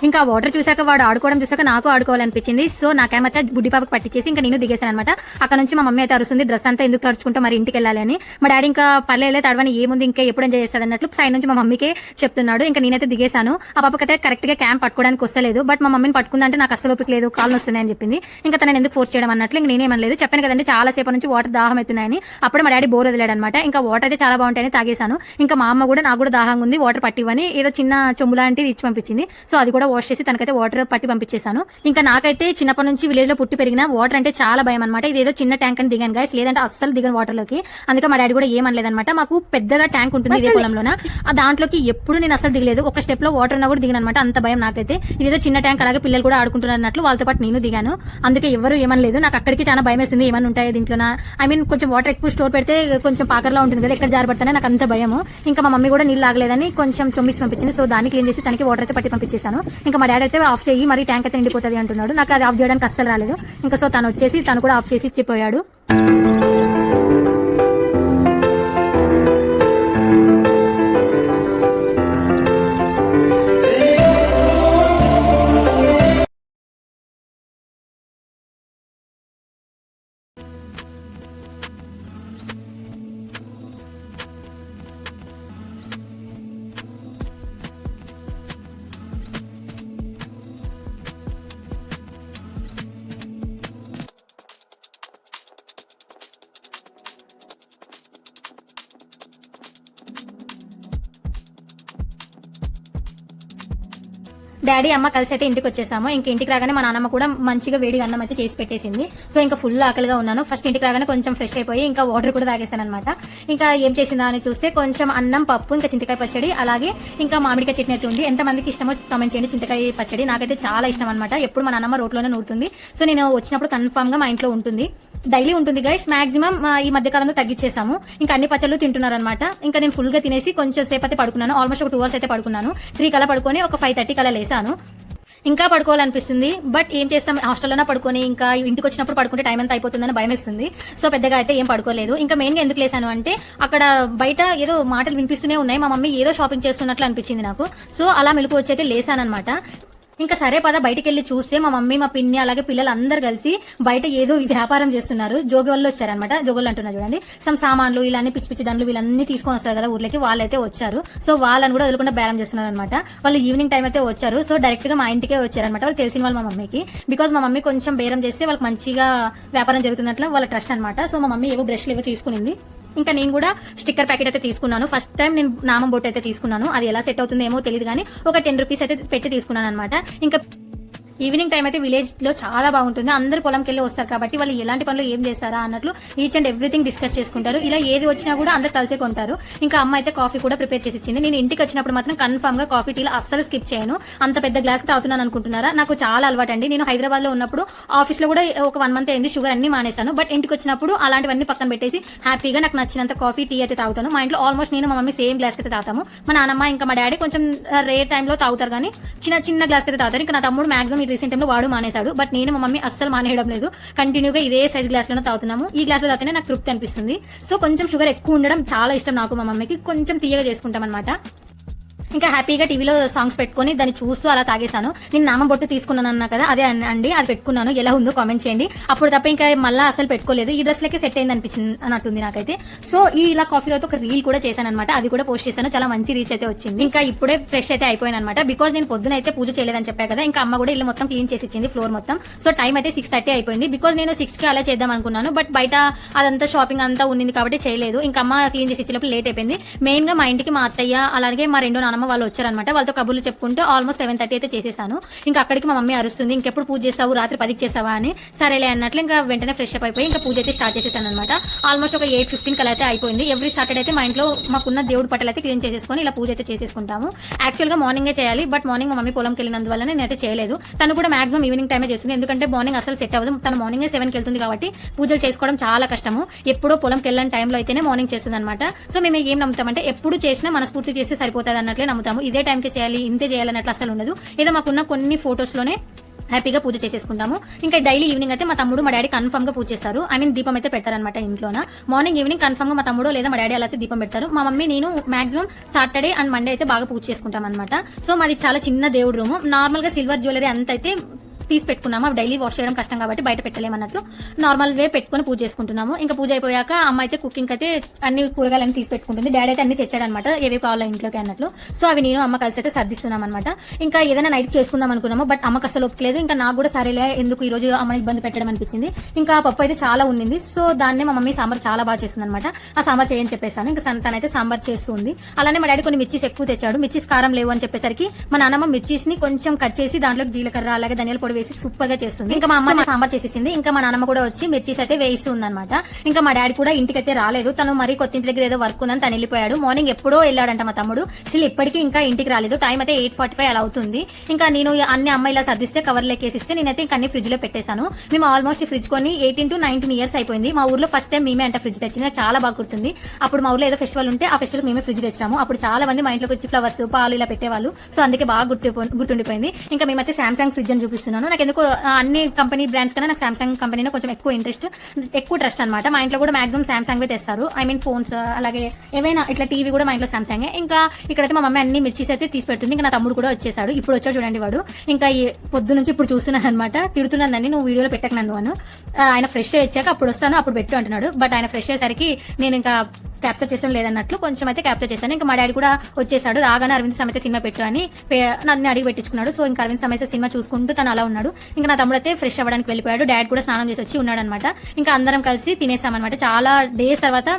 ఇంకా వాటర్ చూసాక వాడు ఆడుకోవడం చూసాక నాకు ఆడుకోవాలనిపించింది. సో నాకేమైతే బుడ్డి పాపకి పట్టించేసి ఇంకా నేను దిగేశాను అనమాట. అక్కడ నుంచి మా మమ్మీ అయితే అరుస్తుంది, డ్రెస్ అంతా ఎందుకు తడుచుకుంటా మరి ఇంటికి వెళ్ళాలి అని. మా డాడీ ఇంకా పర్లేదు తడవని ఏముంది, ఇంకా ఎప్పుడు ఎంజాయ్ చేస్తాడు అన్నట్లు సైడ్ నుంచి మా మమ్మీకే చెప్తున్నాడు. ఇంకా నేనైతే దిగేశాను. ఆ పాపకైతే కరెక్ట్ గా క్యాంప్ పట్టుకోవడానికి వస్తలేదు, బట్ మా మమ్మీని పట్టుకుందంటే నాకు అస్సలు ఓపిక లేదు, కాళ్ళు వస్తున్నాయని చెప్పింది. ఇంకా తనని ఎందుకు ఫోర్స్ చేయడం అన్నట్లు ఇంకా నేనేమనలేదు. చెప్పాను కదండి చాలా సేపు నుంచి వాటర్ దాహం అవుతున్నాయని. అప్పుడు మా డాడీ బోర్ వదిలాడు అనమాట. ఇంకా వాటర్ అయితే చాలా బాగుంటాయని తాగేశాను. ఇంకా మా అమ్మ కూడా నాకు కూడా దాహంగా ఉంది, వాటర్ పట్టివని ఏదో చిన్న చెంబు లాంటిది ఇచ్చి పంపించింది. సో అది కూడా వాష్ చేసి తనకైతే వాటర్ పట్టి పంపించేశాను. ఇంకా నాకైతే చిన్నప్పటి నుంచి విలేజ్ లో పుట్టి పెరిగిన వాటర్ అంటే చాలా భయం అనమాట. ఇదేదో చిన్న ట్యాంక్ అని దిగాను గైస్, లేదంటే అస్సలు దిగను వాటర్ లోకి. అందుకే మా డాడీ కూడా ఏమనలేదన్నమాట. మాకు పెద్దగా ట్యాంక్ ఉంటుంది ఇదే పొలంలోన, ఆ దాంట్లోకి ఎప్పుడు నేను అసలు దిగలేదు. ఒక స్టెప్ లో వాటర్ ఉన్నా కూడా దిగను అనమాట, అంత భయం నాకైతే. ఇదేదో చిన్న ట్యాంక్, అలాగే పిల్లలు కూడా ఆడుకుంటున్నారు అన్నట్లు వాళ్ళతో పాటు నేను దిగాను. అందుకే ఎవరు ఏమనలేదు. నాకు అక్కడికి చాలా భయం వేస్తుంది, ఏమన్నా ఉంటాయి దీంట్లో. ఐ మీన్ కొంచెం వాటర్ ఎక్కువ స్టోర్ పెడితే కొంచెం పాకర్లా ఉంటుంది కదా, ఎక్కడ జారిపడతానే నాకు అంత భయము. ఇంకా మా మమ్మీ కూడా నీళ్ళు ఆగలేదని కొంచెం చొమ్మిచ్చి పంపించింది. సో దాన్ని క్లీన్ చేసి తనకి వాటర్ అయితే పట్టి పంపించేశాను. ఇంకా మా డాడీ అయితే ఆఫ్ చేయి మరి ట్యాంక్ అయితే నిండిపోతుంది అంటున్నాడు. నాకు అది ఆఫ్ చేయడానికి అస్సలు రాలేదు. ఇంకా సో తను వచ్చేసి తను కూడా ఆఫ్ చేసి ఇచ్చిపోయాడు. డాడీ అమ్మ కలిసి అయితే ఇంటికి వచ్చేసాము. ఇంకా ఇంటికి రాగానే మా నాన్నమ్మ కూడా మంచిగా వేడిగా అన్నం అయితే చేసి పెట్టేసింది. సో ఇంకా ఫుల్ ఆకలిగా ఉన్నాను. ఫస్ట్ ఇంటికి రాగానే కొంచెం ఫ్రెష్ అయిపోయి ఇంకా వాటర్ కూడా తాగేసాను అనమాట. ఇంకా ఏం చేసిందా అని చూస్తే కొంచెం అన్నం, పప్పు, ఇంకా చింతకాయ పచ్చడి, అలాగే ఇంకా మామిడికాయ చట్నీ అయితే ఉంది. ఎంతమందికి ఇష్టమో కామెంట్ చేయండి. చింతకాయ పచ్చడి నాకైతే చాలా ఇష్టం అనమాట. ఎప్పుడు మా నాన్నమ్మ రోట్లోనే నూరుతుంది. సో నేను వచ్చినప్పుడు కన్ఫామ్ గా మా ఇంట్లో ఉంటుంది, డైలీ ఉంటుంది గైస్. మాక్సిమం ఈ మధ్య కాలంలో తగ్గించేసాము. ఇంకా అన్ని పచ్చళ్ళు తింటున్నారనమాట. ఇంకా నేను ఫుల్ గా తినేసి కొంచెం సేపు అయితే పడుకున్నాను. ఆల్మోస్ట్ ఒక 2 hours అయితే పడుకున్నాను. 3 కల్లా పడుకొని ఒక 5:30 కల్లా లేసాను. ఇంకా పడుకోవాలనిపిస్తుంది, బట్ ఏం చేస్తాం, హాస్టల్లోనే పడుకొని ఇంకా ఇంటికి వచ్చినప్పుడు పడుకుంటే టైం అంతా అయిపోతుందని భయం వేస్తుంది. సో పెద్దగా అయితే ఏం పడుకోలేదు. ఇంకా మెయిన్ గా ఎందుకు లేసాను అంటే అక్కడ బయట ఏదో మాటలు వినిపిస్తూనే ఉన్నాయి. మా మమ్మీ ఏదో షాపింగ్ చేస్తున్నట్లు అనిపించింది నాకు. సో అలా మెలుపు వచ్చి అయితే లేసానమాట. ఇంకా సరే పద బయటికి వెళ్ళి చూస్తే మా మమ్మీ, మా పిన్ని, అలాగే పిల్లలు అందరు కలిసి బయట ఏదో వ్యాపారం చేస్తున్నారు. జోగి వాళ్ళు వచ్చారనమాట. జోగులు అంటున్నారు చూడండి. సమ్ సామాన్లు ఇలా అన్ని పిచ్చి పిచ్చి దండ్లు వీళ్ళన్ని తీసుకొని వస్తారు కదా ఊర్లకి, వాళ్ళైతే వచ్చారు. సో వాళ్ళని కూడా వదలకుండా బేరం చేస్తున్నారు అనమాట. వాళ్ళు ఈవినింగ్ టైం అయితే వచ్చారు. సో డైరెక్ట్ గా మా ఇంటికే వచ్చారనమాట. వాళ్ళు తెలిసిన వాళ్ళు మా మమ్మీకి. బికాజ్ మా మమ్మీ కొంచెం బేరం చేస్తే వాళ్ళకి మంచిగా వ్యాపారం జరుగుతున్నట్లు వాళ్ళ ట్రస్ట్ అనమాట. సో మా మమ్మీ ఏవో బ్రష్లు ఏవో తీసుకునింది. ఇంకా నేను కూడా స్టిక్కర్ ప్యాకెట్ అయితే తీసుకున్నాను. ఫస్ట్ టైం నేను నామం బొట్టు అయితే తీసుకున్నాను. అది ఎలా సెట్ అవుతుందో ఏమో తెలియదు కానీ ఒక 10 రూపీస్ అయితే పెట్టి తీసుకున్నాను అనమాట. ఇంకా ఈవినింగ్ టైం అయితే విలేజ్ లో చాలా బాగుంటుంది. అందరు పొలంకి వెళ్ళి వస్తారు కాబట్టి వాళ్ళు ఎలాంటి పనులు ఏం చేస్తారా అన్నట్లు ఈచ్ అండ్ ఎవ్రీథింగ్ డిస్కస్ చేసుకుంటారు. ఇలా ఏది వచ్చినా కూడా అందరు కలిసే కొంటారు. ఇంకా అమ్మ అయితే కాఫీ కూడా ప్రిపేర్ చేసి ఇచ్చింది. నేను ఇంటికి వచ్చినప్పుడు మాత్రం కన్ఫర్మ్ గా కాఫీ టీలో అస్సలు స్కిప్ చేయను. అంత పెద్ద గ్లాస్ తాగుతున్నాను అనుకుంటున్నారా? నాకు చాలా అలవాటు అండి. నేను హైదరాబాద్ లో ఉన్నప్పుడు ఆఫీస్ లో కూడా ఒక 1 month అయింది షుగర్ అన్ని మానేశాను. బట్ ఇంటికి వచ్చినప్పుడు అలాంటివన్నీ పక్కన పెట్టేసి హ్యాపీగా నాకు నచ్చినంత కాఫీ, టీ అయితే తాగుతాను. మా ఇంట్లో ఆల్మోస్ట్ నేను మా మమ్మీ సేమ్ గ్లాస్ అయితే తాగుతాము. మా నాన్నమ్మ ఇంకా మా డాడీ కొంచెం రేర్ టైంలో తాగుతారు కానీ చిన్న గ్లాస్ అయితే తాగుతారు. ఇంకా నా తమ్ముడు మాక్సిమం ఈ రీసెంట్ టైంలో వాడు మానేశాడు. బట్ నేను మా మమ్మీ అస్సలు మానేయడం లేదు. కంటిన్యూగా ఇదే సైజ్ గ్లాస్ లోనే తాగుతున్నాము. ఈ గ్లాస్ లో తాగితేనే నాకు తృప్తి అనిపిస్తుంది. సో కొంచెం షుగర్ ఎక్కువ ఉండడం చాలా ఇష్టం నాకు. మా మమ్మీకి కొంచెం తీయగా చేసుకుంటాం అనమాట. ఇంకా హ్యాపీగా టీవీలో సాంగ్స్ పెట్టుకుని దాన్ని చూస్తూ అలా తాగేశాను. నేను నామం బొట్టు తీసుకున్నాను అన్నా కదా, అదే అండి, అది పెట్టుకున్నాను. ఎలా ఉందో కామెంట్ చేయండి. అప్పుడు తప్ప ఇంకా మళ్ళీ అసలు పెట్టుకోలేదు. ఈ డ్రెస్ లకే సెట్ అయింది అనిపించింది అన్నట్టుంది నాకైతే. సో ఇలా కాఫీలో ఒక రీల్ కూడా చేశాను అనమాట. అది కూడా పోస్ట్ చేశాను. చాలా మంచి రీచ్ అయితే వచ్చింది. ఇంకా ఇప్పుడే ఫ్రెష్ అయితే అయిపోయాను అనమాట. బికాజ్ నేను పొద్దున అయితే పూజ చేయలేదని చెప్పా కదా. ఇంకా అమ్మ కూడా ఇల్లు మొత్తం క్లీన్ చేసి ఇచ్చింది, ఫ్లోర్ మొత్తం. సో టైం అయితే 6:30 అయిపోయింది. బికాజ్ నేను 6 కి అలా చేద్దాం అనుకున్నాను. బట్ బయట అదంతా షాపింగ్ అంతా ఉన్నింది కాబట్టి చేయలేదు. ఇంకా అమ్మ క్లీన్ చేసి ఇచ్చినప్పుడు లేట్ అయిపోయింది. మెయిన్ గా మా ఇంటికి మా అత్తయ్య అలాగే మా రెండో నాన్నమ్మ వాళ్ళు వచ్చారనమాట. వాళ్ళతో కబుర్లు చెప్పుకుంటూ ఆల్మోస్ట్ 7:30 అయితే చేసేసాను. ఇంకా అక్కడికి మా మమ్మీ అరుస్తుంది, ఇంకెప్పుడు పూజ చేస్తావు, రాత్రి 10కి చేస్తావా అని. సరేలే అన్నట్లు ఇంకా వెంటనే ఫ్రెష్ అప్ అయిపోయి ఇంకా పూజ అయితే స్టార్ట్ చేసేసాను అనమాట. ఆల్మోస్ట్ ఒక 8:15 కల్లా అయితే అయిపోయింది. ఎవ్రీ సాటర్డే అయితే మా ఇంట్లో మాకున్న దేవుడి పట్టలు అయితే క్లీన్ చేసేసుకొని ఇలా పూజ అయితే చేసేసుకుంటాము. యాక్చువల్ గా మార్నింగే చేయాలి, బట్ మార్నింగ్ మా మమ్మీ పొలంకి వెళ్ళినందువల్ల నేనైతే చేయలేదు. తను కూడా మాక్సిమం ఈవినింగ్ టైమే చేస్తుంది. ఎందుకంటే మార్నింగ్ అసలు సెట్ అవ్వదు. తను మార్నింగ్ 7కి వెళ్తుంది కాబట్టి పూజలు చేసుకోవడం చాలా కష్టము. ఎప్పుడో పొలంకి వెళ్ళని టైంలో అయితేనే మార్నింగ్ చేస్తుంది అనమాట. సో మేము ఏం నమ్ముతామంటే ఎప్పుడు చేసినా మనస్ఫూర్తి చేస్తే సరిపోతుంది అన్నట్లే నమ్ముతాము. ఇదే టైంకి చేయాలి, ఇంతే చేయాలన్నట్లు అసలు ఉండదు. ఏదో మాకున్న కొన్ని ఫొటోస్ లోనే హ్యాపీగా పూజ చేసేసుకుంటాము. ఇంకా డైలీ ఈవినింగ్ అయితే మా తమ్ముడు, మా డాడీ కన్ఫర్మ్ గా పూజ చేస్తారు. ఐ మీన్ దీపం అయితే పెడతారనమాట ఇంట్లోన. మార్నింగ్ ఈవినింగ్ కన్ఫర్మ్ గా మా తమ్ముడు లేదా మా డాడీ అలా అయితే దీపం పెడతారు. మా మమ్మీ నేను మాక్సిమం సాటర్డే అండ్ మండే అయితే బాగా పూజ చేసుకుంటాం అనమాట. సో మాది చాలా చిన్న దేవుడు రూమ్. నార్మల్ గా సిల్వర్ జ్యువెలరీ అంత అయితే తీసి పెట్టుకున్నాము. అవి డైలీ వాష్ చేయడం కష్టం కాబట్టి బయట పెట్టలేమన్నట్లు నార్మల్ వే పెట్టుకుని పూజ చేసుకుంటున్నాము. ఇంకా పూజ అయిపోయాక అమ్మ అయితే కుకింగ్ అయితే అన్ని కూరగాయలన్నీ తీసి పెట్టుకుంటుంది. డాడీ అయితే అన్ని తెచ్చాడనమాట, ఏవి కావాలో ఇంట్లోకి అన్నట్లు. సో అవి నేను అమ్మ కలిసి అయితే సర్దిస్తున్నాం అనమాట. ఇంకా ఏదైనా నైట్ చేసుకుందాం అనుకున్నాము, బట్ అమ్మకి అసలు ఒప్పులేదు. ఇంకా నాకు కూడా సరేలే ఎందుకు ఈ రోజు అమ్మని ఇబ్బంది పెట్టడం అనిపించింది. ఇంకా పప్పు అయితే చాలా ఉండింది. సో దాన్నే మా మమ్మీ సాంబార్ చాలా బాగా చేస్తుంది అనమాట. ఆ సాంబార్ చేయని చెప్పేసాను. ఇంకా తనైతే సాంబార్ చేస్తుంది. అలానే మా డాడీ కొన్ని మిర్చీస్ ఎక్కువ తెచ్చాడు. మిర్చీస్ కారం లేవు అని చెప్పేసరికి మా నాన్నమ్మ మిర్చీస్ ని కొంచెం కట్ చేసి దాంట్లో జీలకర్ర అలాగే ధనియాల పొడి వేసి సూపర్ గా చేస్తుంది. ఇంకా మా అమ్మ సాంబార్ చేసేసింది. ఇంకా మా నాన్నమ్మ కూడా వచ్చి మిర్చీస్ అయితే వేయిస్తుంది అనమాట. ఇంకా మా డాడీ కూడా ఇంటికి అయితే రాలేదు. తను మరి కొత్త ఇంటి దగ్గర ఏదో వర్క్ ఉందని తను వెళ్ళిపోయాడు. మార్నింగ్ ఎప్పుడో వెళ్ళాడంట మా తమ్ముడు. స్టిల్ ఇప్పటికీ ఇంకా ఇంటికి రాలేదు. టైం అయితే 8:45 అలా అవుతుంది. ఇంకా నేను అన్ని అమ్మ ఇలా సర్దిస్తే కవర్ లెక్కేసిస్తే నేనైతే ఇంకా అన్ని ఫ్రిడ్జ్ లో పెట్టేశాను. మేము ఆల్మోస్ట్ ఫ్రిడ్జ్ కొని 18 to 19 years అయిపోయింది. మా ఊర్లో ఫస్ట్ టైం మేమే అంటే ఫ్రిడ్జ్ తెచ్చింది. నాకు చాలా బాగా గుర్తుంది. అప్పుడు మా ఊర్లో ఏదో ఫెస్టివల్ ఉంటే ఆ ఫెస్టివల్ మేమే ఫ్రిడ్జ్ తెచ్చాము. అప్పుడు చాలా మంది మా ఇంట్లోకి వచ్చి ఫ్లవర్స్, పాలు ఇలా పెట్టేవాళ్ళు. సో అందుకే బాగా గుర్తుండిపోయింది. ఇంకా మేమైతే సామ్సంగ్ ఫ్రిడ్జ్ అని చూపిస్తున్నాను. నాకు ఎందుకు అన్ని కంపెనీ బ్రాండ్స్ కన్నా నాకు సామ్సంగ్ కంపెనీలో కొంచెం ఎక్కువ ట్రస్ట్ అనమాట. మా ఇంట్లో కూడా మాక్సిమం సామ్సంగ్ తెస్తారు. ఐ మీన్ ఫోన్స్ అలాగే ఏవైనా ఇట్లా టీవీ కూడా మా ఇంట్లో సామ్సంగ్. ఇంకా ఇక్కడైతే మా మమ్మీ అన్ని మిర్చీస్ అయితే తీసి పెడుతుంది. ఇంకా నా తమ్ముడు కూడా వచ్చేసాడు. ఇప్పుడు వచ్చాడు చూడండి వాడు. ఇంకా పొద్దు నుంచి ఇప్పుడు చూస్తున్నాను అనమాట. తిడుతున్నాను, నువ్వు వీడియోలో పెట్టక నన్ను అను. ఆయన ఫ్రెష్ వచ్చాక అప్పుడు వస్తాను అప్పుడు పెట్టు అంటున్నాడు. బట్ ఆయన ఫ్రెష్ అయ్యేసరికి నేను ఇంకా క్యాప్చర్ చేసాం లేదన్నట్లు కొంచెం అయితే క్యాప్చర్ చేశాను. ఇంకా మా డాడీ కూడా వచ్చేసాడు. రాగానే అరవింద్ సమేత సినిమా పెట్టు అని నన్ను అడిగి పెట్టించుకున్నాడు. సో ఇంకా అరవింద్ సమేత సినిమా చూసుకుంటూ తను అలా ఉన్నాడు. ఇంకా నా తమ్ముడు అయితే ఫ్రెష్ అవ్వడానికి వెళ్ళిపోయాడు. డాడీ కూడా స్నానం చేసి వచ్చి ఉన్నాడు అనమాట. ఇంకా అందరం కలిసి తినేసామన్నమాట. చాలా డేస్ తర్వాత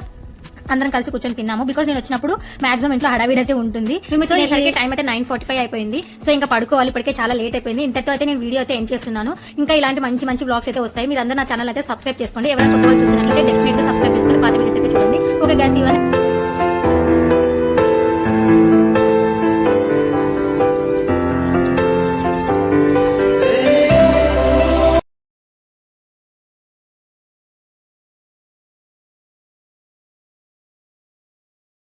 అందరం కలిసి కూర్చొని తిన్నాము. బికాస్ నేను వచ్చినప్పుడు మాక్సిమం ఇంట్లో హడావిడి అయితే ఉంటుంది. మేము తినేసరికి టైం అయితే 9:45 అయిపోయింది. సో ఇంకా పడుకోవాలి, ఇప్పటికే చాలా లేట్ అయిపోయింది. ఇంతతో అయితే నేను వీడియో అయితే ఎండ్ చేస్తున్నాను. ఇంకా ఇలాంటి మంచి మంచి బ్లాగ్స్ అయితే వస్తాయి. మీరు అందరూ నా ఛానల్ అయితే సబ్స్క్రైబ్ చేసుకోండి. ఎవరైనా కొత్త వాళ్ళు చూసినట్లయితే డెఫినెట్ గా సబ్స్క్రైబ్ చేసుకుని పాత వీడియోస్ అయితే చూడండి. Okay guys,